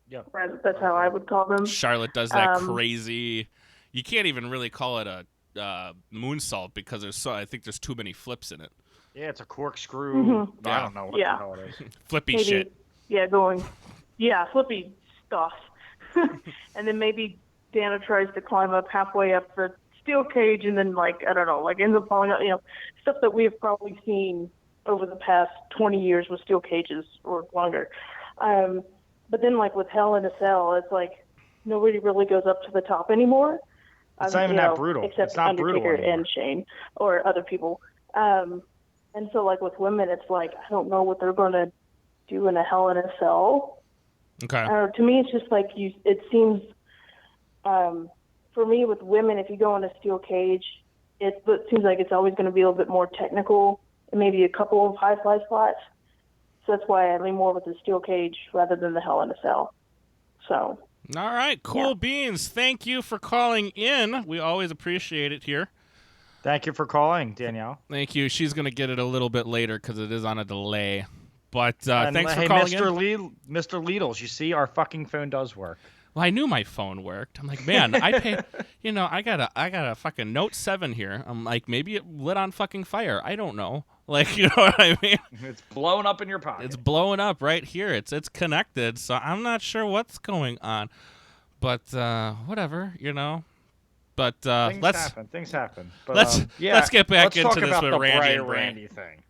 Yeah, that's how I would call them. Charlotte does that crazy. You can't even really call it a moonsault because I think there's too many flips in it. Yeah, it's a corkscrew. Mm-hmm. I don't know what the hell it is. Flippy shit. Yeah, flippy stuff. And then maybe Dana tries to climb up halfway up the steel cage and then like I don't know, like ends up falling out, stuff that we have probably seen over the past 20 years with steel cages or longer. But then like with Hell in a Cell, it's like nobody really goes up to the top anymore. It's not even that brutal. Except It's not Undertaker brutal anymore. and Shane or other people. And so like with women, it's like I don't know what they're going to do in a Hell in a Cell. Okay. To me, it's just like it seems. For me, with women, if you go in a steel cage, it seems like it's always going to be a little bit more technical and maybe a couple of high fly spots. So that's why I lean more with the steel cage rather than the Hell in a Cell. So. All right, cool beans. Thank you for calling in. We always appreciate it here. Thank you for calling, Danielle. Thank you. She's going to get it a little bit later because it is on a delay. But thanks for hey, calling Mr. Lidls, you see, our fucking phone does work. Well, I knew my phone worked. I'm like, man, I pay. I got a fucking Note 7 here. I'm like, maybe it lit on fucking fire. I don't know. Like, you know what I mean? It's blowing up in your pocket. It's blowing up right here. It's connected, so I'm not sure what's going on. But whatever, But Things happen. But, let's get back into this with Randy and Bray. Randy thing.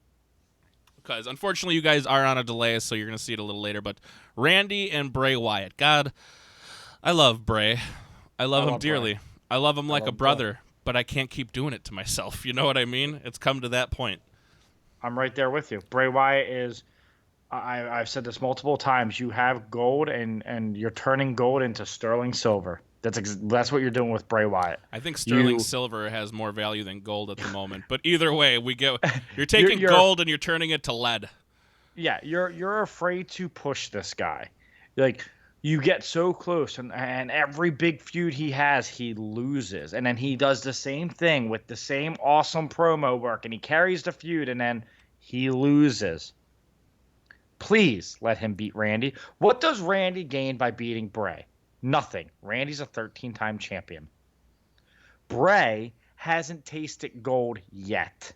Because unfortunately, you guys are on a delay, so you're gonna see it a little later. But Randy and Bray Wyatt, God. I love Bray. I love him dearly. Bray. I love him like a brother, Bray. but I can't keep doing it to myself. You know what I mean? It's come to that point. I'm right there with you. Bray Wyatt is, I've said this multiple times, you have gold and you're turning gold into sterling silver. That's what you're doing with Bray Wyatt. I think sterling silver has more value than gold at the moment. But either way, you're taking gold and you're turning it to lead. Yeah, you're afraid to push this guy. Like, you get so close, and every big feud he has, he loses. And then he does the same thing with the same awesome promo work, and he carries the feud, and then he loses. Please let him beat Randy. What does Randy gain by beating Bray? Nothing. Randy's a 13-time champion. Bray hasn't tasted gold yet.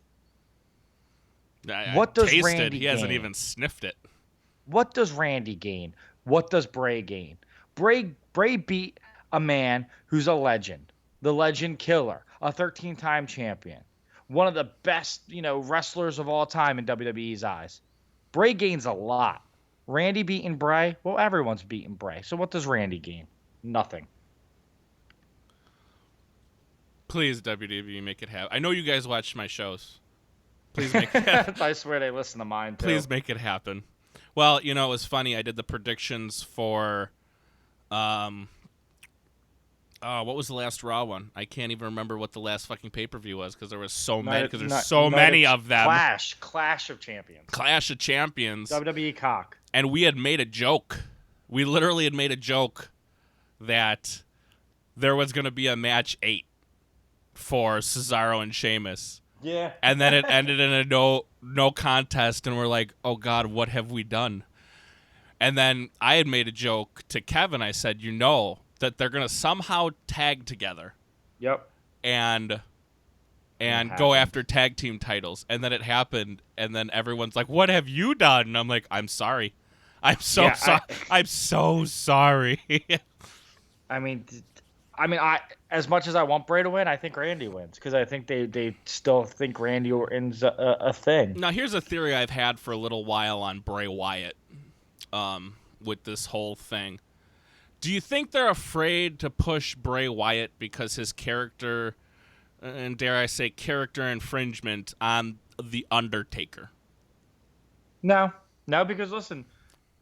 What does Randy gain? He hasn't even sniffed it. What does Randy gain? What does Bray gain? Bray beat a man who's a legend, the Legend Killer, a 13-time champion, one of the best, wrestlers of all time in WWE's eyes. Bray gains a lot. Randy beating Bray? Well, everyone's beating Bray. So what does Randy gain? Nothing. Please, WWE, make it happen. I know you guys watch my shows. Please make it happen. I swear they listen to mine, too. Please make it happen. Well, it was funny. I did the predictions for, what was the last Raw one? I can't even remember what the last fucking pay-per-view was because there was so many. Because there's so many of them. Clash of Champions. Clash of Champions. WWE cock. And we had made a joke. We literally had made a joke that there was going to be a match 8 for Cesaro and Sheamus. Yeah. And then it ended in a no contest, and we're like, oh, God, what have we done? And then I had made a joke to Kevin. I said, that they're going to somehow tag together. Yep. And go after tag team titles. And then it happened, and then everyone's like, what have you done? And I'm like, I'm sorry. I'm so sorry. I'm so sorry. I as much as I want Bray to win, I think Randy wins because I think they still think Randy Orton's a thing. Now, here's a theory I've had for a little while on Bray Wyatt with this whole thing. Do you think they're afraid to push Bray Wyatt because his character, and dare I say character infringement on The Undertaker? No, because listen,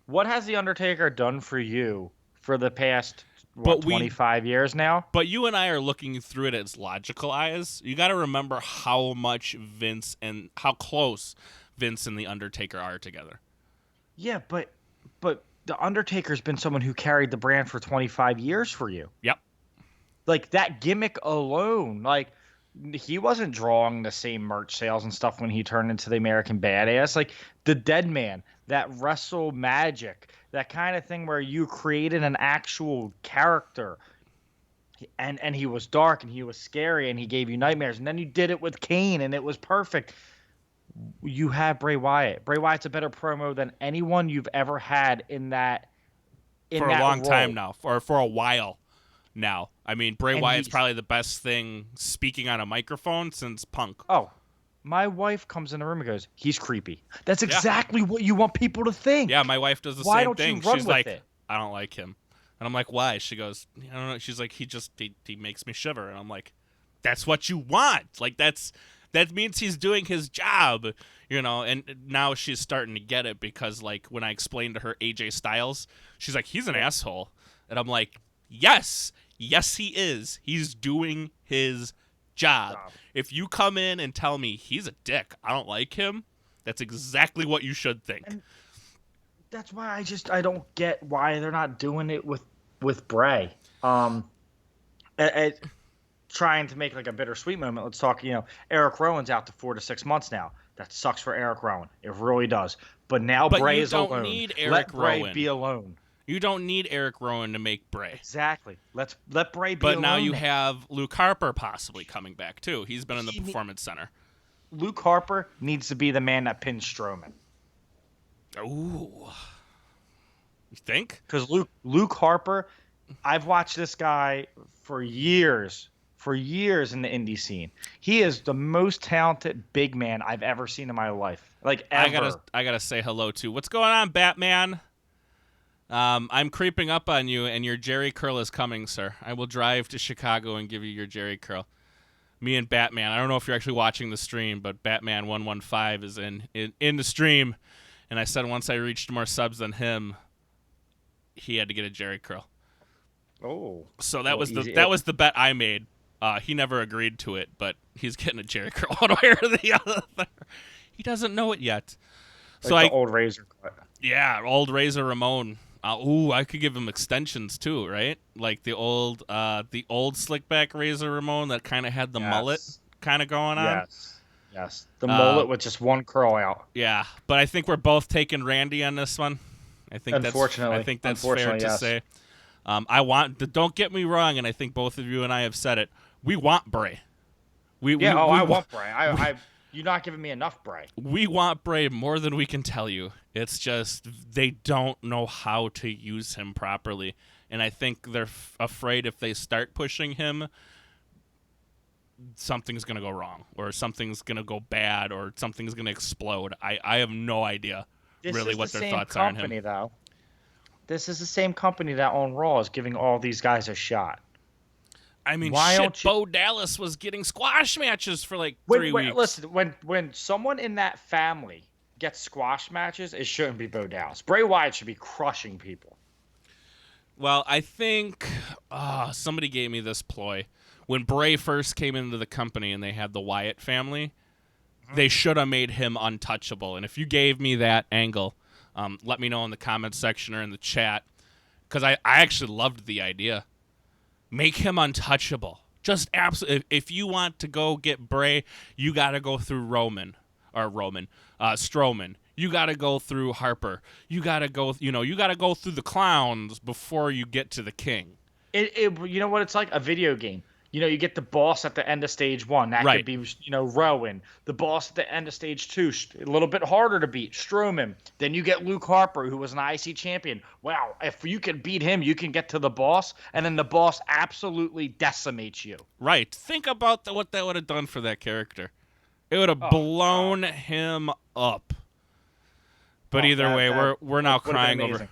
what has The Undertaker done for you for the past 25 years now? But you and I are looking through it as logical eyes. You got to remember how much Vince and how close Vince and The Undertaker are together. Yeah, but The Undertaker's been someone who carried the brand for 25 years for you. Yep. Like, that gimmick alone, like, he wasn't drawing the same merch sales and stuff when he turned into the American Badass. Like, the Dead Man, that wrestle magic, that kind of thing where you created an actual character. And he was dark and he was scary and he gave you nightmares. And then you did it with Kane and it was perfect. You have Bray Wyatt. Bray Wyatt's a better promo than anyone you've ever had in that. For a long time now, or for a while now. I mean, Bray And Wyatt's he's- probably the best thing speaking on a microphone since Punk. Oh, my wife comes in the room and goes, "He's creepy." That's exactly what you want people to think. Yeah, my wife does the Why same don't thing. you run She's with like, it? I don't like him. And I'm like, why? She goes, I don't know. She's like, he makes me shiver. And I'm like, that's what you want. Like, that means he's doing his job, you know. And now she's starting to get it because, like, when I explained to her AJ Styles, she's like, he's an asshole. And I'm like, yes, he is. He's doing his job. If you come in and tell me he's a dick, I don't like him, that's exactly what you should think. And that's why I don't get why they're not doing it with Bray. Trying to make like a bittersweet moment. Let's talk. Eric Rowan's out to 4 to 6 months now. That sucks for Eric Rowan. It really does. But now Bray is alone. You don't need Eric Let Bray Rowan. be alone. You don't need Eric Rowan to make Bray. Exactly. Let Bray be But alone. now you have Luke Harper possibly coming back too. He's been in the Performance Center. Luke Harper needs to be the man that pins Strowman. Ooh. You think? Because Luke Harper, I've watched this guy for years in the indie scene. He is the most talented big man I've ever seen in my life. Like, ever. I gotta say hello to. What's going on, Batman? I'm creeping up on you, and your Jerry curl is coming, sir. I will drive to Chicago and give you your Jerry curl. Me and Batman. I don't know if you're actually watching the stream, but Batman 115 is in the stream, and I said once I reached more subs than him, he had to get a Jerry curl. Oh. So that was the bet I made. He never agreed to it, but he's getting a Jerry curl one way or the other. He doesn't know it yet. Like the old razor cut. Yeah, old Razor Ramon. I could give him extensions too, right? Like the old slickback Razor Ramon that kind of had the mullet kind of going on. Yes. The mullet with just one curl out. Yeah, but I think we're both taking Randy on this one. Unfortunately. I think that's fair to say. Don't get me wrong, and I think both of you and I have said it. We want Bray. I want Bray. You're not giving me enough Bray. We want Bray more than we can tell you. It's just they don't know how to use him properly. And I think they're afraid if they start pushing him, something's going to go wrong or something's going to go bad or something's going to explode. I have no idea really what their thoughts are on him. Though. This is the same company that on Raw is giving all these guys a shot. I mean, Bo Dallas was getting squash matches for like 3 weeks. Listen, when someone in that family gets squash matches, it shouldn't be Bo Dallas. Bray Wyatt should be crushing people. Well, I think somebody gave me this ploy. When Bray first came into the company and they had the Wyatt family, they should have made him untouchable. And if you gave me that angle, let me know in the comments section or in the chat, because I actually loved the idea. Make him untouchable. Just absolutely. If you want to go get Bray, you got to go through Strowman. You got to go through Harper. You got to go. You got to go through the clowns before you get to the king. You know what it's like? A video game. You get the boss at the end of stage 1. That could be, Rowan. The boss at the end of stage 2, a little bit harder to beat, Strowman. Then you get Luke Harper, who was an IC champion. Wow, if you can beat him, you can get to the boss, and then the boss absolutely decimates you. Right. Think about what that would have done for that character. It would have blown him up. But either way, we're now crying over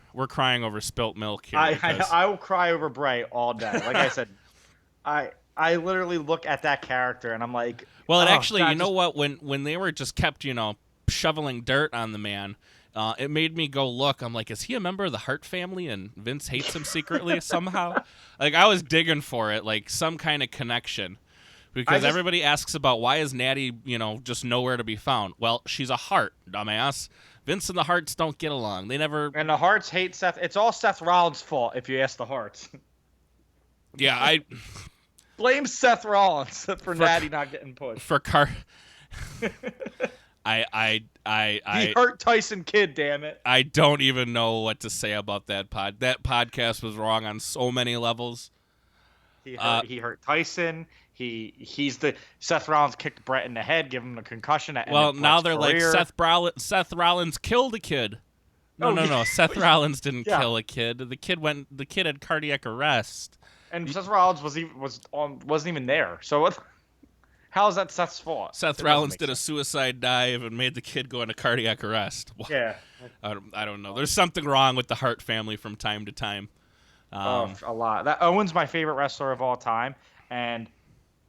spilt milk here. I will cry over Bray all day. Like I said, I literally look at that character and I'm like, well, what? When they were just kept, shoveling dirt on the man, it made me go look. I'm like, is he a member of the Hart family and Vince hates him secretly somehow? Like, I was digging for it, like some kind of connection. Because everybody asks about why is Natty, just nowhere to be found. Well, she's a Hart, dumbass. Vince and the Harts don't get along. They never. And the Harts hate Seth. It's all Seth Rollins' fault if you ask the Harts. Yeah, I blame Seth Rollins for Natty not getting pushed. He hurt Tyson Kidd, damn it. I don't even know what to say about that pod. That podcast was wrong on so many levels. He hurt Tyson. Seth Rollins kicked Brett in the head, gave him a concussion. Well, now they're career. Like Seth Rollins killed a kid. No. Seth Rollins didn't kill a kid. The kid had cardiac arrest. And Seth Rollins wasn't even there. So what? How is that Seth's fault? Seth Rollins did a suicide dive and made the kid go into cardiac arrest. Yeah. I don't know. There's something wrong with the Hart family from time to time. A lot. Owen's my favorite wrestler of all time, and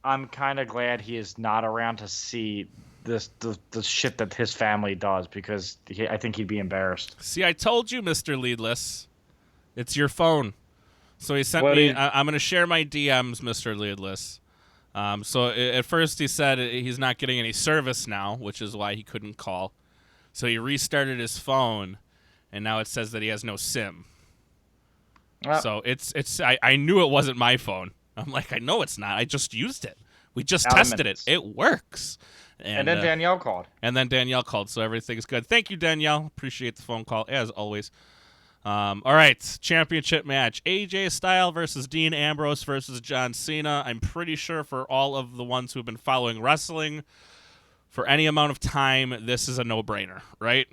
I'm kind of glad he is not around to see the shit that his family does, because I think he'd be embarrassed. See, I told you, Mr. Leadless. It's your phone. So he sent What me. did- I'm going to share my DMs, Mr. Leadless. So at first he said he's not getting any service now, which is why he couldn't call. So he restarted his phone, and now it says that he has no SIM. So I knew it wasn't my phone. I'm like, I know it's not. I just used it. We just Out of tested it. minutes. It works. And then Danielle called. And then Danielle called, so everything's good. Thank you, Danielle. Appreciate the phone call, as always. All right, championship match. AJ Styles versus Dean Ambrose versus John Cena. I'm pretty sure for all of the ones who have been following wrestling for any amount of time, this is a no-brainer, right?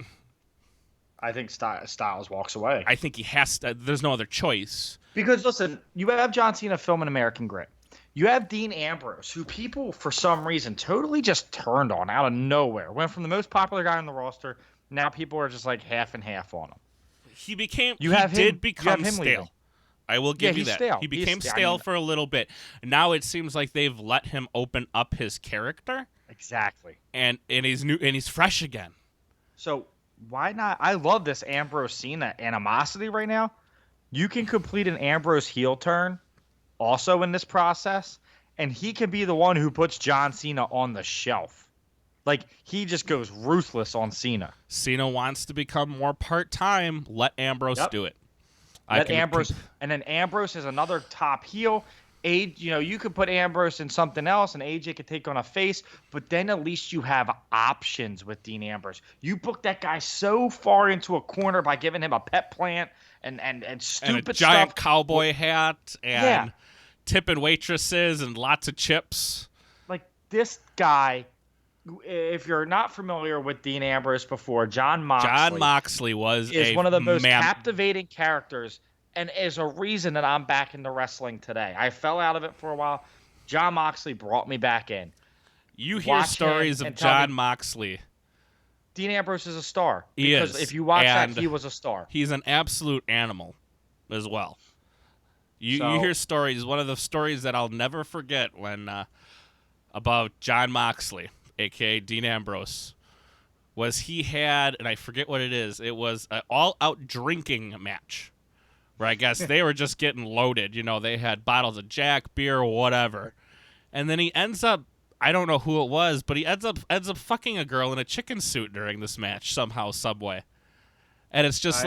I think Styles walks away. I think he has to. There's no other choice. Because, listen, you have John Cena filming American Grit. You have Dean Ambrose, who people, for some reason, totally just turned on out of nowhere. Went from the most popular guy on the roster, now people are just like half and half on him. He became. You he have did him become leaving. stale. I will give you he's that. stale. He He's became stale. stale for a little bit. Now it seems like they've let him open up his character, Exactly. and he's new and he's fresh again. So why not? I love this Ambrose Cena animosity right now. You can complete an Ambrose heel turn also in this process, and he can be the one who puts John Cena on the shelf. Like, he just goes ruthless on Cena. Cena wants to become more part-time. Let Ambrose do it. And then Ambrose is another top heel. You could put Ambrose in something else, and AJ could take on a face, but then at least you have options with Dean Ambrose. You book that guy so far into a corner by giving him a pet plant and stupid and a giant stuff. cowboy hat and tipping waitresses and lots of chips. Like, this guy, if you're not familiar with Dean Ambrose before, John Moxley is one of the most captivating characters, and is a reason that I'm back into wrestling today. I fell out of it for a while. John Moxley brought me back in. You hear stories of John Moxley. Dean Ambrose is a star. He is. Because if you watch that, he was a star. He's an absolute animal as well. You hear stories. One of the stories that I'll never forget about John Moxley, a.k.a. Dean Ambrose, was he had, and I forget what it is, it was an all-out drinking match. Where I guess they were just getting loaded. They had bottles of Jack, beer, whatever. And then he ends up, I don't know who it was, but he ends up fucking a girl in a chicken suit during this match somehow, some way. And it's just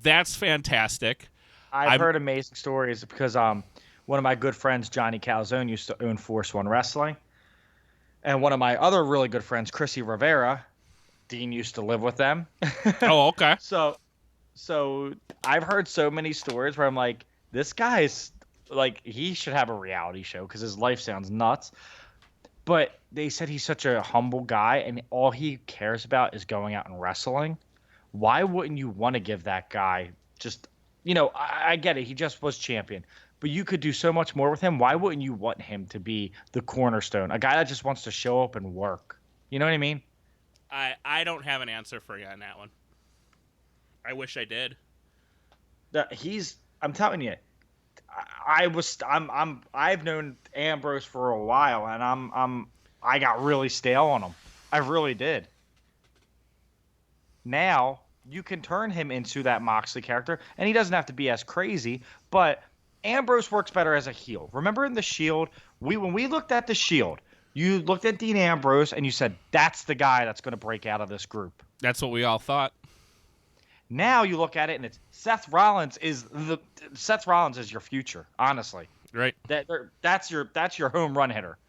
that's fantastic. I've heard amazing stories because one of my good friends, Johnny Calzone, used to own Force One Wrestling. And one of my other really good friends, Chrissy Rivera, Dean used to live with them. Oh, okay. So I've heard so many stories where I'm like, this guy's like, he should have a reality show because his life sounds nuts. But they said he's such a humble guy and all he cares about is going out and wrestling. Why wouldn't you want to give that guy just, I get it. He just was champion. But you could do so much more with him. Why wouldn't you want him to be the cornerstone? A guy that just wants to show up and work. You know what I mean? I don't have an answer for you on that one. I wish I did. I'm telling you, I've known Ambrose for a while, and I got really stale on him. I really did. Now you can turn him into that Moxley character, and he doesn't have to be as crazy, but Ambrose works better as a heel. Remember in the Shield, when we looked at the Shield, you looked at Dean Ambrose and you said, that's the guy that's going to break out of this group. That's what we all thought. Now you look at it and it's Seth Rollins is your future, honestly. Right. That's your home run hitter.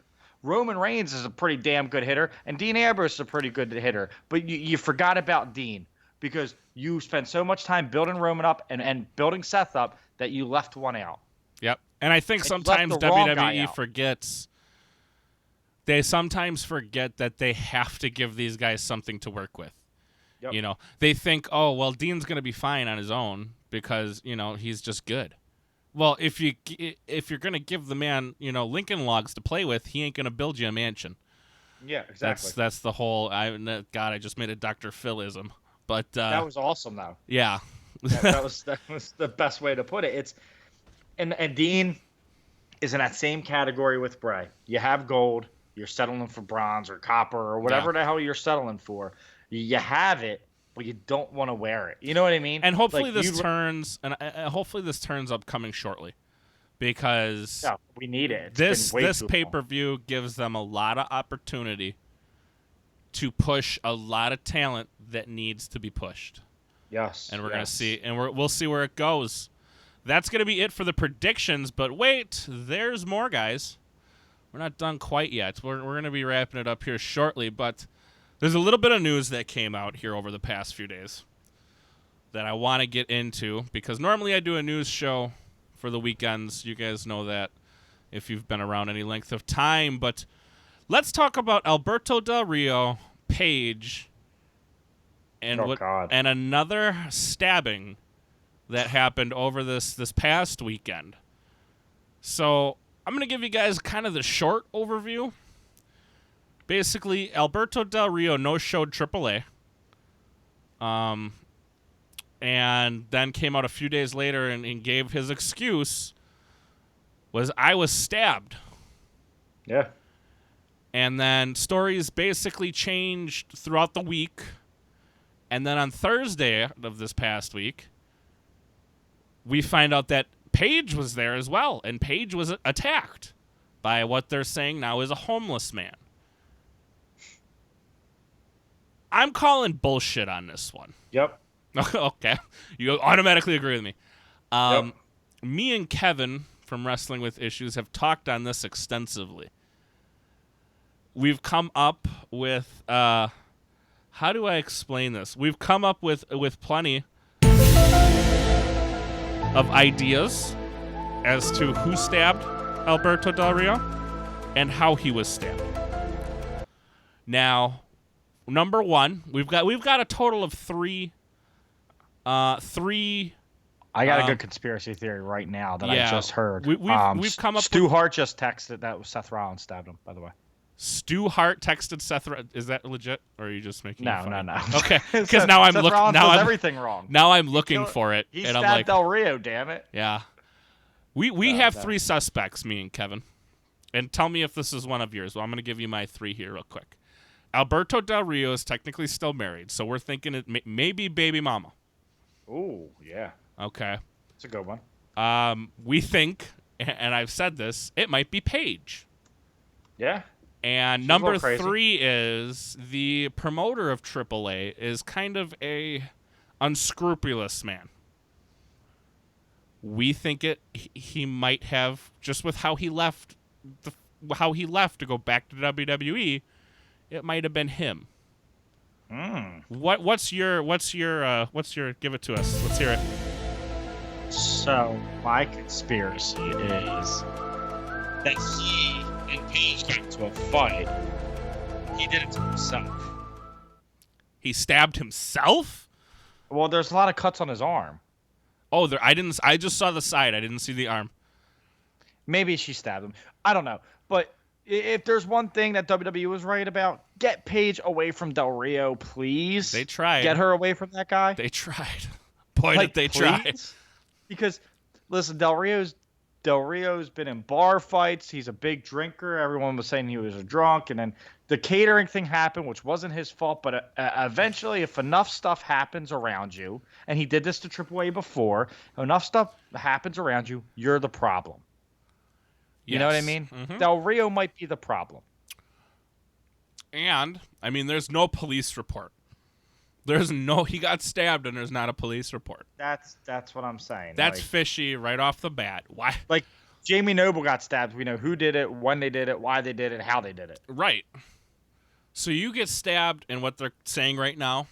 Roman Reigns is a pretty damn good hitter, and Dean Ambrose is a pretty good hitter. But you forgot about Dean because you spent so much time building Roman up and building Seth up that you left one out. Yep. And I think sometimes WWE forgets. They sometimes forget that they have to give these guys something to work with. Yep. They think, oh, well, Dean's going to be fine on his own because, he's just good. Well, if you're gonna give the man, Lincoln Logs to play with, he ain't gonna build you a mansion. Yeah, exactly. That's the whole. I just made a Dr. Philism, but that was awesome, though. yeah, that was the best way to put it. And Dean is in that same category with Bray. You have gold, you're settling for bronze or copper or whatever the hell you're settling for. You have it, but you don't want to wear it. You know what I mean? And hopefully this turns, and hopefully this turns upcoming shortly, because we need it. This pay-per-view gives them a lot of opportunity to push a lot of talent that needs to be pushed. Yes. And we're gonna see, and we'll see where it goes. That's gonna be it for the predictions. But wait, there's more, guys. We're not done quite yet. We're gonna be wrapping it up here shortly, but there's a little bit of news that came out here over the past few days that I want to get into, because normally I do a news show for the weekends. You guys know that if you've been around any length of time. But let's talk about Alberto Del Rio, Paige, and and another stabbing that happened over this past weekend. So I'm going to give you guys kind of the short overview. Basically, Alberto Del Rio no-showed AAA. And then came out a few days later and gave his excuse was, I was stabbed. Yeah. And then stories basically changed throughout the week. And then on Thursday of this past week, we find out that Paige was there as well. And Paige was attacked by what they're saying now is a homeless man. I'm calling bullshit on this one. Yep. Okay. You automatically agree with me. Yep. Me and Kevin from Wrestling with Issues have talked on this extensively. We've come up with, how do I explain this? We've come up with plenty of ideas as to who stabbed Alberto Del Rio and how he was stabbed. Now, number one, we've got a total of three. I got a good conspiracy theory right now that I just heard. We've come up. Stu Hart just texted that Seth Rollins stabbed him. By the way, Stu Hart texted Seth. Is that legit, or are you just making? No. Okay, because now I'm looking. Now I'm everything wrong. Now I'm looking for it, He and stabbed I'm like, Del Rio. Damn it. Yeah. We have three suspects, me and Kevin, and tell me if this is one of yours. Well, I'm going to give you my three here real quick. Alberto Del Rio is technically still married, so we're thinking it may be baby mama. Ooh, yeah. Okay. It's a good one. We think, and I've said this, it might be Paige. Yeah. And She's number three is the promoter of AAA is kind of a unscrupulous man. We think he might have, just with how he left to go back to WWE, it might have been him. What's your give it to us? Let's hear it. So my conspiracy is that he and Paige got into a fight. He did it to himself. He stabbed himself? Well, there's a lot of cuts on his arm. Oh, I just saw the side. I didn't see the arm. Maybe she stabbed him. I don't know. But if there's one thing that WWE was right about, get Paige away from Del Rio, please. They tried. Get her away from that guy. They tried. Boy, did they try. Because, listen, Del Rio's been in bar fights. He's a big drinker. Everyone was saying he was a drunk. And then the catering thing happened, which wasn't his fault. But eventually, if enough stuff happens around you, and he did this to AAA before, enough stuff happens around you, you're the problem. You know what I mean? Mm-hmm. Del Rio might be the problem. And, I mean, there's no police report. He got stabbed and there's not a police report. That's what I'm saying. That's fishy right off the bat. Why? Like, Jamie Noble got stabbed. We know who did it, when they did it, why they did it, how they did it. Right. So you get stabbed, and what they're saying right now,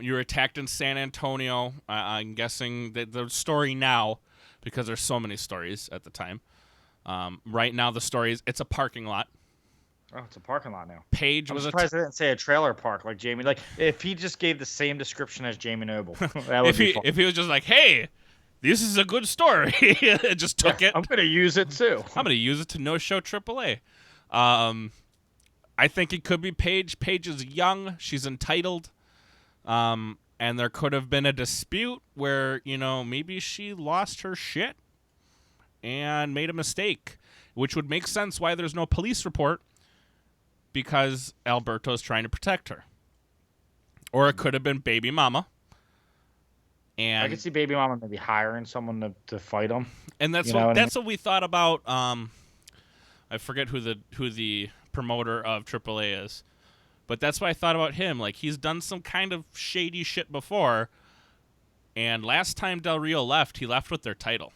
you were attacked in San Antonio. I'm guessing that the story now, because there's so many stories at the time, right now the story is it's a parking lot. Oh, it's a parking lot now. Paige was surprised they didn't say a trailer park like Jamie. Like, if he just gave the same description as Jamie Noble, that would be fun. If he was just like, hey, this is a good story. Just took it. I'm going to use it too. I'm going to use it to no-show AAA. I think it could be Paige. Paige is young. She's entitled. And there could have been a dispute where, maybe she lost her shit and made a mistake, which would make sense why there's no police report, because Alberto's trying to protect her. Or it could have been Baby Mama. And I could see Baby Mama maybe hiring someone to fight him. And that's what we thought about. I forget who the promoter of AAA is, but that's what I thought about him. Like, he's done some kind of shady shit before, and last time Del Rio left, he left with their title.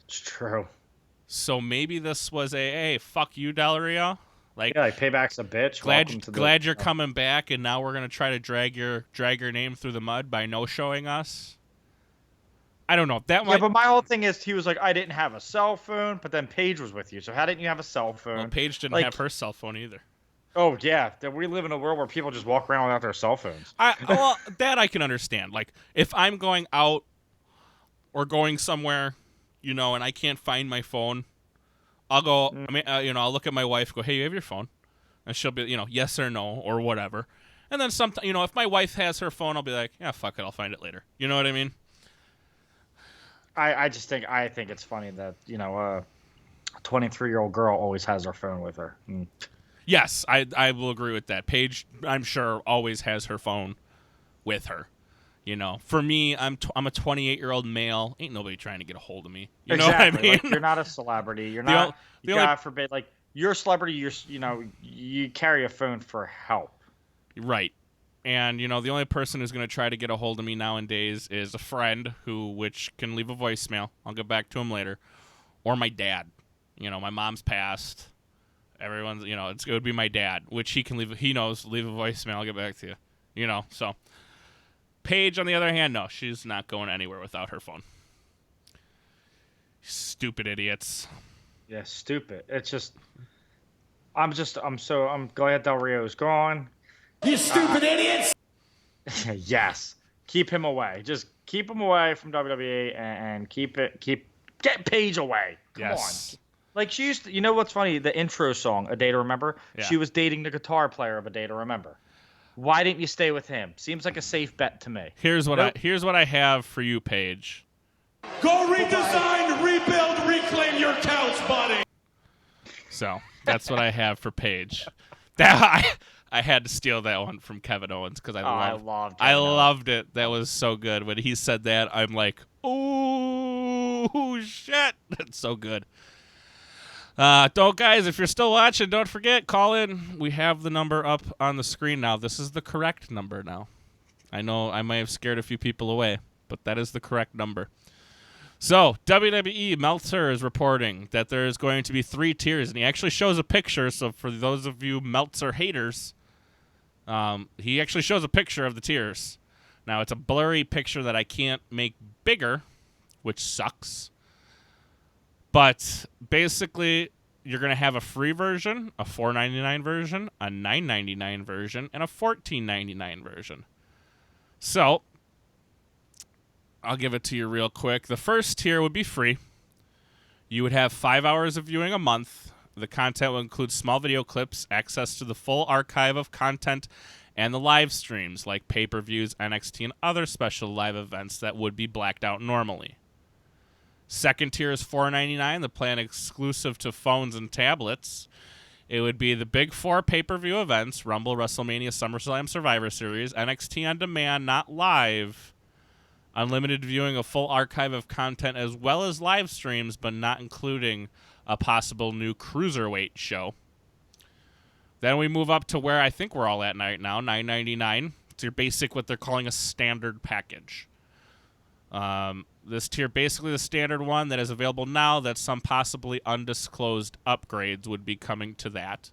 It's true. So maybe this was hey, fuck you, Del Rio. Like payback's a bitch. Glad you're coming back, and now we're gonna try to drag your name through the mud by no showing us. I don't know. But my whole thing is he was like, I didn't have a cell phone, but then Paige was with you. So how didn't you have a cell phone? Well, Paige didn't have her cell phone either. Oh, yeah. We live in a world where people just walk around without their cell phones. That I can understand. Like, if I'm going out or going somewhere, and I can't find my phone, I'll go, I'll look at my wife and go, hey, you have your phone? And she'll be, yes or no or whatever. And then sometimes, if my wife has her phone, I'll be like, yeah, fuck it, I'll find it later. You know what I mean? I think it's funny that, a 23-year-old girl always has her phone with her. Mm. Yes, I will agree with that. Paige, I'm sure, always has her phone with her. For me, I'm a 28-year-old male. Ain't nobody trying to get a hold of me. You know what I mean? Like, you're not a celebrity. You're not. God forbid, like, you're a celebrity. You carry a phone for help. Right. And, the only person who's going to try to get a hold of me nowadays is a friend which can leave a voicemail. I'll get back to him later. Or my dad. My mom's passed. Everyone's, it would be my dad, which leave a voicemail. I'll get back to you. So. Paige, on the other hand, no, she's not going anywhere without her phone. Stupid idiots. Yeah, stupid. It's just, I'm glad Del Rio's gone. You stupid idiots! Yes. Keep him away. Just keep him away from WWE and get Paige away. Come on. Like, she used to, you know what's funny? The intro song, A Day to Remember, she was dating the guitar player of A Day to Remember. Why didn't you stay with him? Seems like a safe bet to me. Here's what I have for you, Paige. Go redesign, rebuild, reclaim your couch, buddy. So that's what I have for Paige. I had to steal that one from Kevin Owens because I loved it. That was so good. When he said that, I'm like, ooh, shit. That's so good. Guys, if you're still watching, don't forget, call in. We have the number up on the screen now. This is the correct number now. I know I might have scared a few people away, but that is the correct number. So, WWE, Meltzer is reporting that there is going to be 3 tiers, and he actually shows a picture. So for those of you Meltzer haters, he actually shows a picture of the tiers. Now, it's a blurry picture that I can't make bigger, which sucks. But basically, you're going to have a free version, a $4.99 version, a $9.99 version, and a $14.99 version. So, I'll give it to you real quick. The first tier would be free. You would have 5 hours of viewing a month. The content will include small video clips, access to the full archive of content, and the live streams like pay-per-views, NXT, and other special live events that would be blacked out normally. Second tier is $4.99, the plan exclusive to phones and tablets. It would be the Big 4 pay-per-view events, Rumble, WrestleMania, SummerSlam, Survivor Series, NXT On Demand, not live, unlimited viewing, a full archive of content, as well as live streams, but not including a possible new Cruiserweight show. Then we move up to where I think we're all at right now, $9.99. It's your basic, what they're calling a standard package. This tier, basically the standard one that is available now, that some possibly undisclosed upgrades would be coming to that.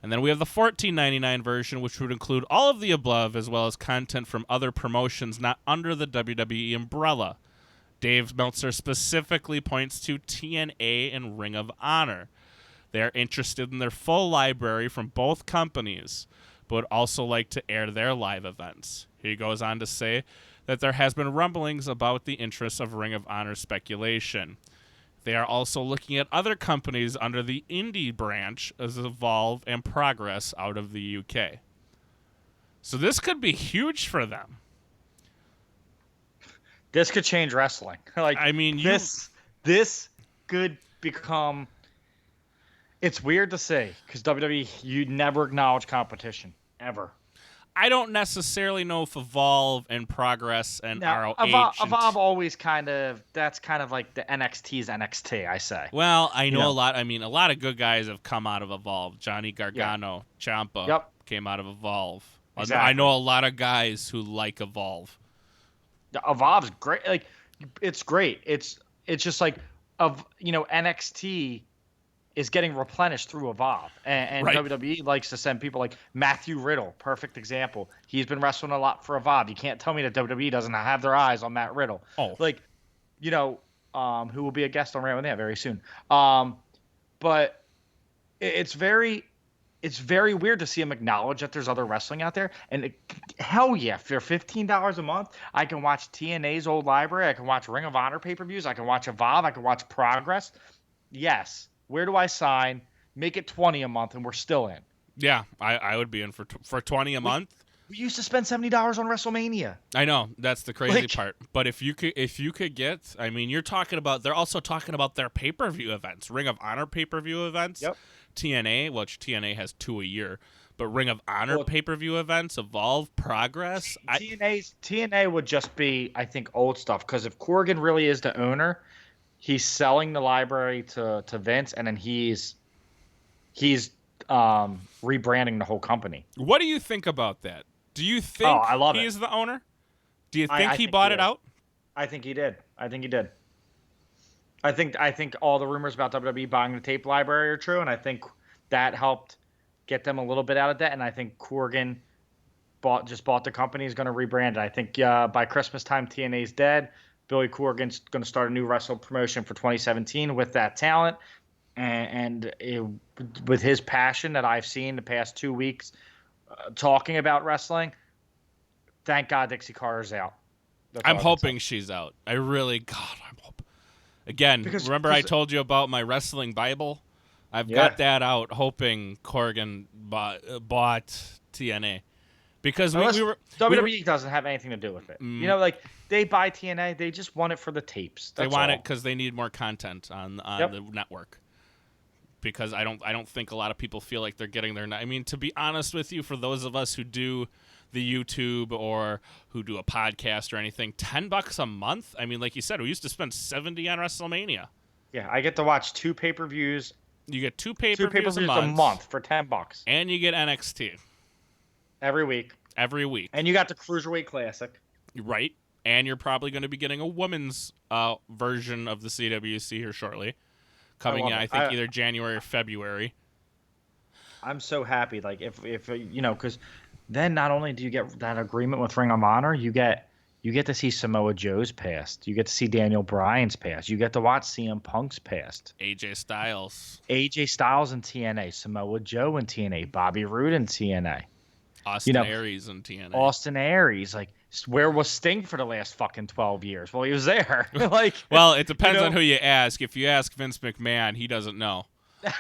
And then we have the $14.99 version, which would include all of the above, as well as content from other promotions not under the WWE umbrella. Dave Meltzer specifically points to TNA and Ring of Honor. They're interested in their full library from both companies, but would also like to air their live events. He goes on to say that there has been rumblings about the interests of Ring of Honor speculation. They are also looking at other companies under the indie branch as Evolve and Progress out of the UK. So this could be huge for them. This could change wrestling. I mean, this could become. It's weird to say because WWE, you never acknowledge competition ever. I don't necessarily know if Evolve and Progress and ROH... Evolve always that's kind of like the NXT's NXT, I say. Well, I know a lot. I mean, a lot of good guys have come out of Evolve. Johnny Gargano, Ciampa came out of Evolve. Exactly. I know a lot of guys who like Evolve. Evolve's great. Like, it's great. It's just like NXT is getting replenished through Evolve. And right. WWE likes to send people like Matthew Riddle, perfect example. He's been wrestling a lot for Evolve. You can't tell me that WWE doesn't have their eyes on Matt Riddle. Oh. Like, who will be a guest on Rant with Ant very soon. But it's very weird to see him acknowledge that there's other wrestling out there. And hell yeah, for $15 a month, I can watch TNA's old library. I can watch Ring of Honor pay-per-views. I can watch Evolve. I can watch Progress. Yes. Where do I sign? Make it $20 a month, and we're still in. Yeah, I would be in for $20 a month. We used to spend $70 on WrestleMania. I know, that's the crazy part. But if you could get, I mean, you're talking about. They're also talking about their pay-per-view events, Ring of Honor pay-per-view events. Yep. TNA, which TNA has 2 a year, but Ring of Honor pay-per-view events, Evolve, Progress. TNA would just be, I think, old stuff because if Corgan really is the owner. He's selling the library to Vince, and then he's rebranding the whole company. What do you think about that? Do you think I love he it. is the owner? Do you think he bought it out? I think he did. I think all the rumors about WWE buying the tape library are true, and I think that helped get them a little bit out of debt. And I think Corgan bought the company. He's going to rebrand it. I think by Christmas time, TNA's dead. Billy Corgan's going to start a new wrestling promotion for 2017 with that talent. And with his passion that I've seen the past 2 weeks talking about wrestling, thank God Dixie Carter's out. I'm hoping she's out. I'm hoping. Again, remember I told you about my wrestling Bible? I've got that out, hoping Corgan bought TNA. Because WWE doesn't have anything to do with it. They buy TNA, they just want it for the tapes. They want it because they need more content on the network. Because I don't think a lot of people feel like they're getting their. I mean, to be honest with you, for those of us who do the YouTube or who do a podcast or anything, $10 a month. I mean, like you said, we used to spend $70 on WrestleMania. Yeah, I get to watch 2 pay-per-views. You get 2 pay-per-views a month for $10, and you get NXT every week. And you got the Cruiserweight Classic. Right. And you're probably going to be getting a women's version of the CWC here shortly. Coming in, I think, either January or February. I'm so happy. Like, if because then not only do you get that agreement with Ring of Honor, you get to see Samoa Joe's past. You get to see Daniel Bryan's past. You get to watch CM Punk's past. AJ Styles in TNA. Samoa Joe in TNA. Bobby Roode in TNA. Austin Aries in TNA. Austin Aries. Like, where was Sting for the last fucking 12 years? Well, he was there. Well, it depends on who you ask. If you ask Vince McMahon, he doesn't know.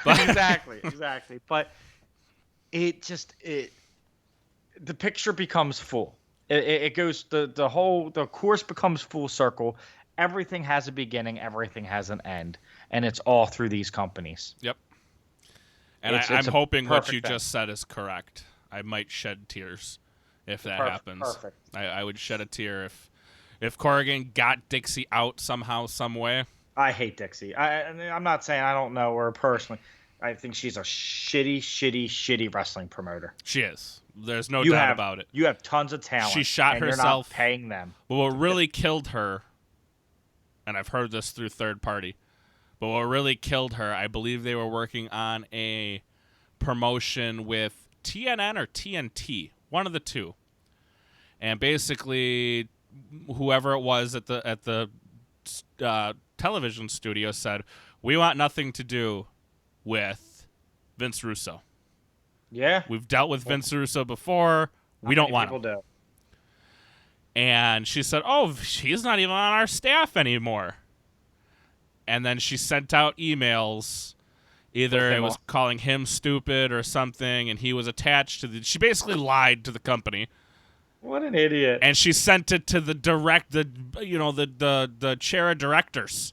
Exactly. But the picture becomes full. It goes the course becomes full circle. Everything has a beginning. Everything has an end, and it's all through these companies. Yep. And I'm hoping what you just said is correct. I might shed tears if that happens. Perfect. I would shed a tear if Corrigan got Dixie out somehow, some way. I hate Dixie. I'm not saying I don't know her personally. I think she's a shitty wrestling promoter. She is. There's no doubt about it. You have tons of talent. She shot and herself. You're not paying them. But what really killed her, and I've heard this through third party, but what really killed her, I believe they were working on a promotion with TNN or TNT, one of the two. And basically, whoever it was at the television studio said, "We want nothing to do with Vince Russo. Yeah, we've dealt with Vince Russo before. We don't want him." And she said, "Oh, she's not even on our staff anymore." And then she sent out emails. Either it was calling him stupid or something, and he was attached to the... She basically lied to the company. What an idiot. And she sent it to the the chair of directors.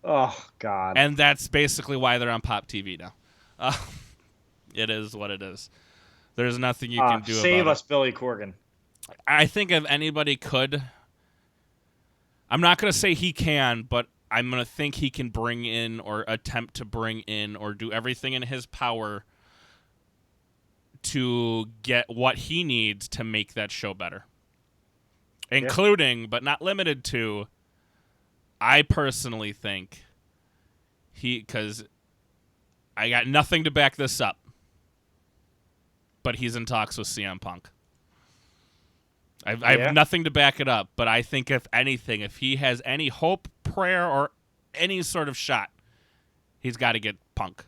Oh, God. And that's basically why they're on Pop TV now. It is what it is. There's nothing you can do about it. Save us, Billy Corgan. I think if anybody could... I'm not going to say he can, but I'm going to think he can bring in or attempt to bring in or do everything in his power to get what he needs to make that show better. Including, but not limited to, I personally think because I got nothing to back this up, but he's in talks with CM Punk. I have nothing to back it up, but I think if anything, if he has any hope, prayer, or any sort of shot, he's got to get Punk.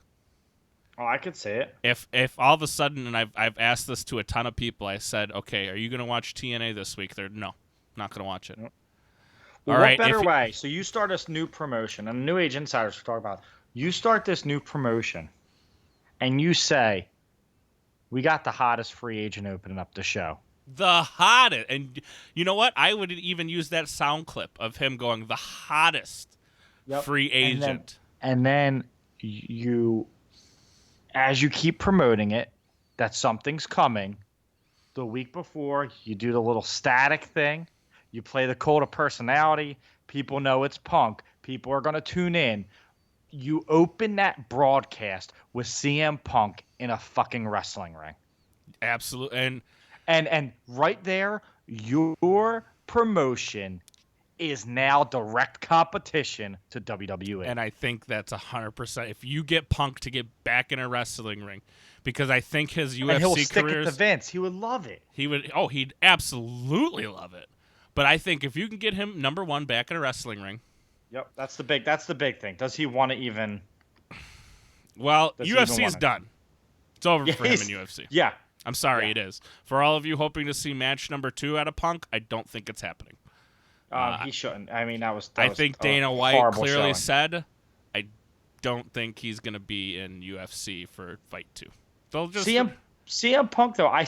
Oh, I could say it. If all of a sudden, and I've asked this to a ton of people, I said, okay, are you going to watch TNA this week? They're no, not going to watch it. Well, all what right, better way? So you start this new promotion, and New Age Insiders will talk about. You start this new promotion, and you say, we got the hottest free agent opening up the show. The hottest. And you know what? I would even use that sound clip of him going, the hottest free agent. And then you, as you keep promoting it, that something's coming. The week before, you do the little static thing. You play the cult of personality. People know it's Punk. People are going to tune in. You open that broadcast with CM Punk in a fucking wrestling ring. Absolutely. And right there, your promotion is now direct competition to WWE. And I think that's 100%. If you get Punk to get back in a wrestling ring, because I think his UFC and he'll stick career, it to Vince. He would love it. He'd absolutely love it. But I think if you can get him number one back in a wrestling ring. Yep, that's the big thing. Does he want to even? Well, UFC is done. It's over for him in UFC. Yeah. I'm sorry, it is. For all of you hoping to see match number 2 out of Punk, I don't think it's happening. He shouldn't. I mean, I think Dana White clearly said, I don't think he's going to be in UFC for Fight 2. They'll just CM Punk, though, I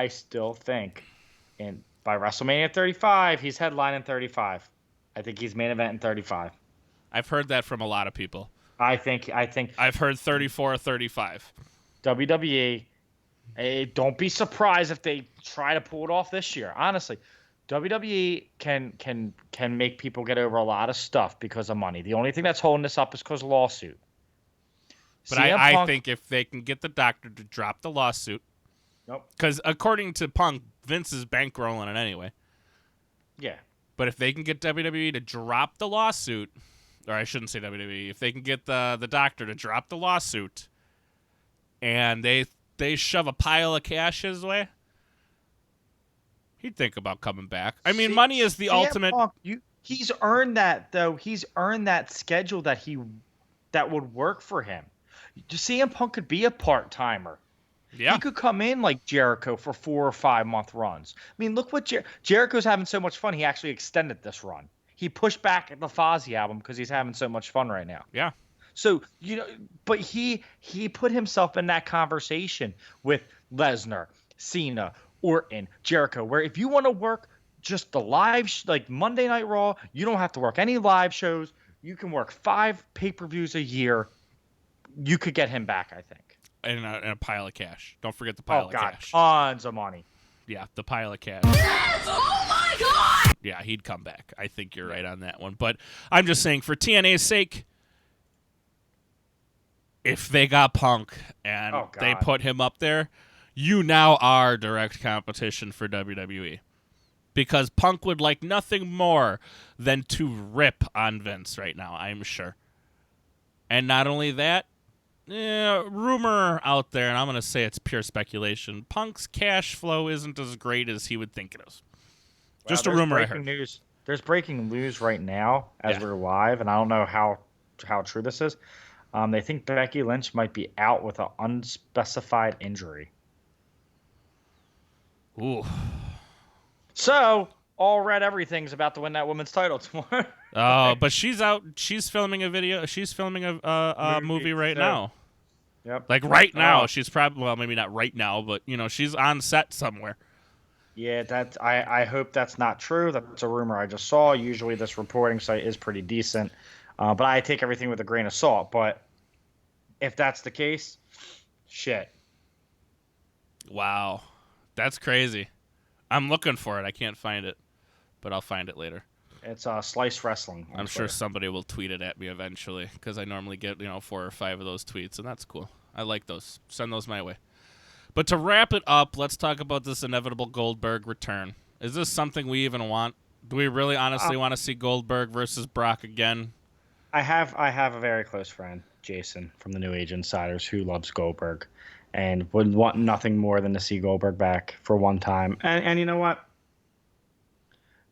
still think by WrestleMania 35, he's headlining 35. I think he's main event in 35. I've heard that from a lot of people. I think I've heard 34 or 35. WWE, don't be surprised if they try to pull it off this year. Honestly, WWE can make people get over a lot of stuff because of money. The only thing that's holding this up is because of lawsuit. But I think if they can get the doctor to drop the lawsuit, because according to Punk, Vince is bankrolling it anyway. Yeah. But if they can get WWE to drop the lawsuit, or I shouldn't say WWE, if they can get the doctor to drop the lawsuit, and they shove a pile of cash his way, he'd think about coming back. I mean, money is the ultimate. Punk, he's earned that, though. He's earned that schedule that would work for him. CM Punk could be a part-timer. Yeah. He could come in like Jericho for 4 or 5 month runs. I mean, look what Jericho's having so much fun. He actually extended this run. He pushed back at the Fozzy album because he's having so much fun right now. Yeah. So, but he put himself in that conversation with Lesnar, Cena, Orton, Jericho, where if you want to work just the live, like Monday Night Raw, you don't have to work any live shows. You can work 5 pay-per-views a year. You could get him back, I think. And a pile of cash. Don't forget the pile of cash. Tons of money. Yeah, the pile of cash. Yes! Oh my God! Yeah, he'd come back. I think you're right on that one. But I'm just saying, for TNA's sake, if they got Punk and they put him up there, you now are direct competition for WWE. Because Punk would like nothing more than to rip on Vince right now, I'm sure. And not only that, rumor out there, and I'm going to say it's pure speculation, Punk's cash flow isn't as great as he would think it is. Just a rumor I heard. There's breaking news right now as we're live, and I don't know how true this is. They think Becky Lynch might be out with an unspecified injury. Ooh. So all read everything's about to win that women's title tomorrow. Oh, but she's out. She's filming a video. She's filming a movie right now. Yep. Like right now, Oh. she's probably, well, maybe not right now, but she's on set somewhere. Yeah, I hope that's not true. That's a rumor I just saw. Usually this reporting site is pretty decent, but I take everything with a grain of salt. But if that's the case, shit. Wow, that's crazy. I'm looking for it. I can't find it, but I'll find it later. It's Slice Wrestling. I'm sure somebody will tweet it at me eventually because I normally get 4 or 5 of those tweets, and that's cool. I like those. Send those my way. But to wrap it up, let's talk about this inevitable Goldberg return. Is this something we even want? Do we really honestly want to see Goldberg versus Brock again? I have a very close friend, Jason, from the New Age Insiders, who loves Goldberg and would want nothing more than to see Goldberg back for one time. And you know what?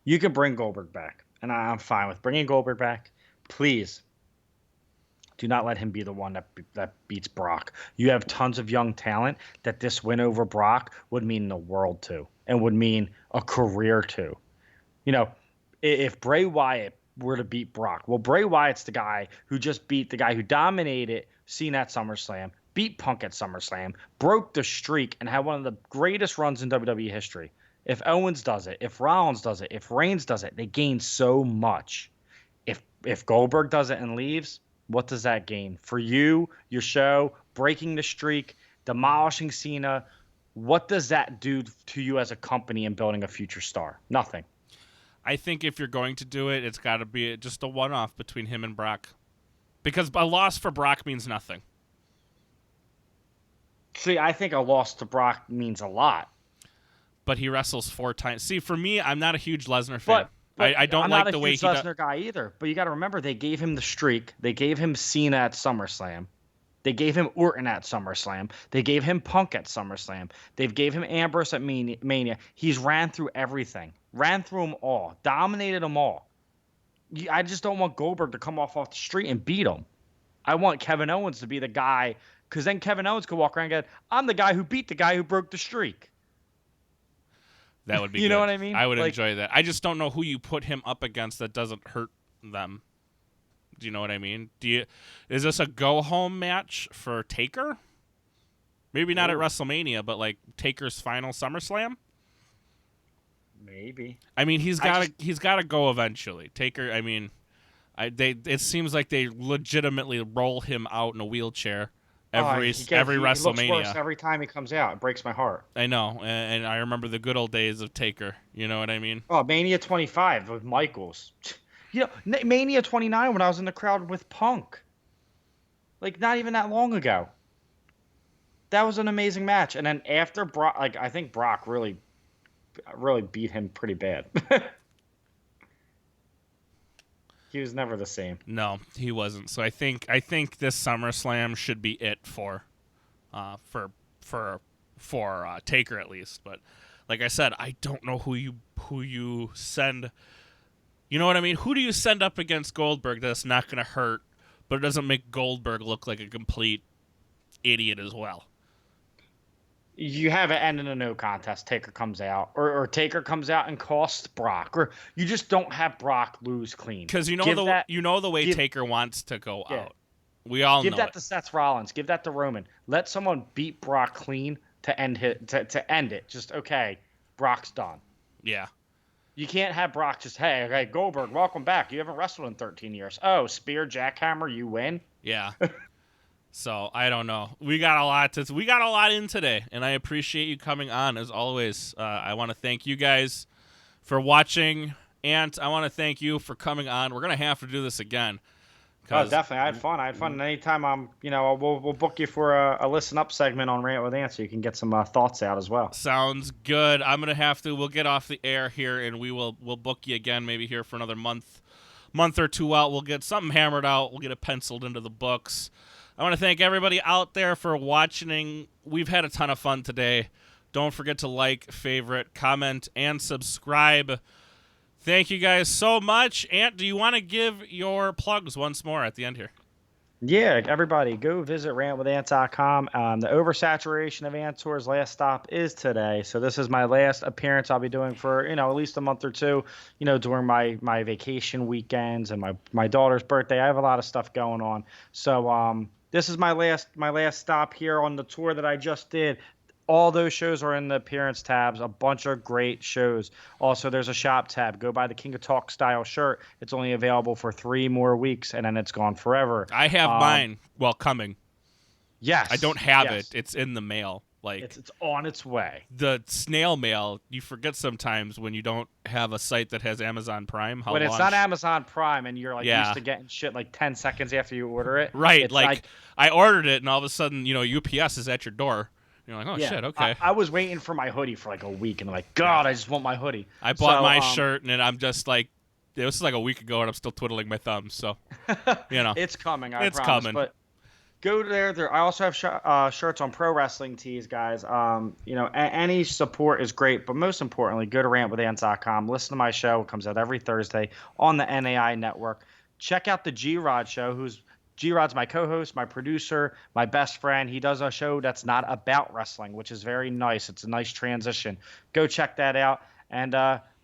You could bring Goldberg back, and I'm fine with bringing Goldberg back. Please do not let him be the one that beats Brock. You have tons of young talent that this win over Brock would mean the world to, and would mean a career to. If Bray Wyatt were to beat Brock, well, Bray Wyatt's the guy who just beat the guy who dominated Cena at SummerSlam, beat Punk at SummerSlam, broke the streak, and had one of the greatest runs in WWE history. If Owens does it, if Rollins does it, if Reigns does it, they gain so much. If Goldberg does it and leaves, what does that gain? For you, your show, breaking the streak, demolishing Cena, what does that do to you as a company and building a future star? Nothing. I think if you're going to do it, it's got to be just a one-off between him and Brock. Because a loss for Brock means nothing. See, I think a loss to Brock means a lot. But he wrestles 4 times. See, for me, I'm not a huge Lesnar fan. But I don't like the way he I'm not a huge Lesnar guy either. But you got to remember, they gave him the streak. They gave him Cena at SummerSlam. They gave him Orton at SummerSlam. They gave him Punk at SummerSlam. They gave him Ambrose at Mania. He's ran through everything. Ran through them all. Dominated them all. I just don't want Goldberg to come off the street and beat him. I want Kevin Owens to be the guy, because then Kevin Owens could walk around and go, I'm the guy who beat the guy who broke the streak. That would be You good. know what I mean? I would enjoy that. I just don't know who you put him up against that doesn't hurt them. Do you know what I mean? Is this a go-home match for Taker? Maybe not at WrestleMania, but like Taker's final SummerSlam? Maybe. I mean, he's got to go eventually. Taker, I mean, it seems like they legitimately roll him out in a wheelchair every WrestleMania. He looks worse every time he comes out. It breaks my heart. I know, and I remember the good old days of Taker. You know what I mean? Oh, Mania 25 with Michaels. Mania 29 when I was in the crowd with Punk. Like, not even that long ago. That was an amazing match. And then after Brock, I think Brock really beat him pretty bad. He was never the same. No, he wasn't. So I think this SummerSlam should be it for Taker at least. But like I said, I don't know who you send. You know what I mean? Who do you send up against Goldberg that's not going to hurt, but it doesn't make Goldberg look like a complete idiot as well? You have it end in a no contest. Taker comes out, or Taker comes out and costs Brock, or you just don't have Brock lose clean. Because the way Taker wants to go out. We all give know that to Seth Rollins. Give that to Roman. Let someone beat Brock clean to end it. Just okay, Brock's done. Yeah. You can't have Brock just, hey, Goldberg, welcome back. You haven't wrestled in 13 years. Oh, spear, jackhammer, you win. Yeah. So I don't know. We got a lot in today, and I appreciate you coming on as always. I want to thank you guys for watching, and I want to thank you for coming on. We're gonna have to do this again. Oh, definitely. I had fun. And anytime we'll book you for a listen up segment on Rant with Ant, so you can get some thoughts out as well. Sounds good. We'll get off the air here, and we'll book you again, maybe here for another month or two out. We'll get something hammered out. We'll get it penciled into the books. I want to thank everybody out there for watching. We've had a ton of fun today. Don't forget to like, favorite, comment, and subscribe. Thank you guys so much. Ant, do you want to give your plugs once more at the end here? Yeah, everybody, go visit rantwithant.com. The oversaturation of Ant Tour's last stop is today. So this is my last appearance I'll be doing for, at least a month or two, during my vacation weekends and my daughter's birthday. I have a lot of stuff going on. So this is my last stop here on the tour that I just did. All those shows are in the appearance tabs. A bunch of great shows. Also, there's a shop tab. Go buy the King of Talk style shirt. It's only available for 3 more weeks, and then it's gone forever. I have mine. Well, coming. Yes. I don't have yes. it. It's in the mail. Like it's on its way. The snail mail, you forget sometimes when you don't have a site that has Amazon Prime. When it's not Amazon Prime and you're used to getting shit like 10 seconds after you order it. Right. Like I ordered it, and all of a sudden, UPS is at your door. You're like, oh, shit, okay. I was waiting for my hoodie for like a week, and I'm like, God, I just want my hoodie. I bought my shirt, and I'm just like, this is like a week ago, and I'm still twiddling my thumbs. So, It's coming, I promise. It's coming. But go there. I also have shirts on Pro Wrestling Tees, guys. Any support is great, but most importantly, go to rantwithant.com. Listen to my show. It comes out every Thursday on the NAI network. Check out the G-Rod show, G-Rod's my co-host, my producer, my best friend. He does a show that's not about wrestling, which is very nice. It's a nice transition. Go check that out, and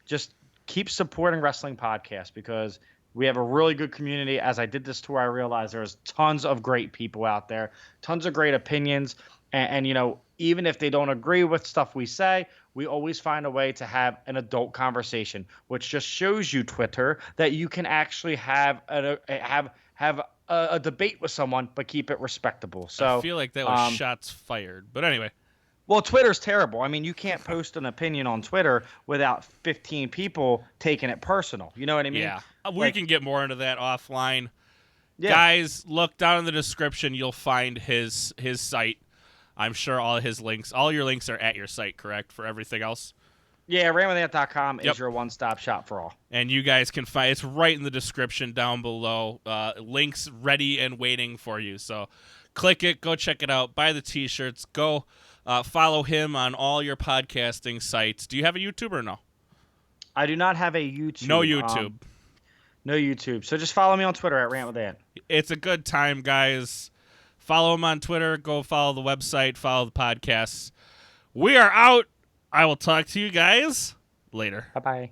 just keep supporting wrestling podcasts because we have a really good community. As I did this tour, I realized there's tons of great people out there, tons of great opinions, and even if they don't agree with stuff we say, we always find a way to have an adult conversation, which just shows you, Twitter, that you can actually have a debate with someone, but keep it respectable. So I feel like that was shots fired. But anyway. Well, Twitter's terrible. I mean, you can't post an opinion on Twitter without 15 people taking it personal. You know what I mean? Yeah. We can get more into that offline. Yeah. Guys, look down in the description. You'll find his site. I'm sure all your links are at your site, correct, for everything else? Yeah, rantwithant.com is your one-stop shop for all. And you guys can find it's right in the description down below. Links ready and waiting for you. So click it, go check it out, buy the t-shirts, go follow him on all your podcasting sites. Do you have a YouTube or no? I do not have a YouTube. No YouTube. No YouTube. So just follow me on Twitter at rantwithant. It's a good time, guys. Follow him on Twitter. Go follow the website. Follow the podcasts. We are out. I will talk to you guys later. Bye-bye.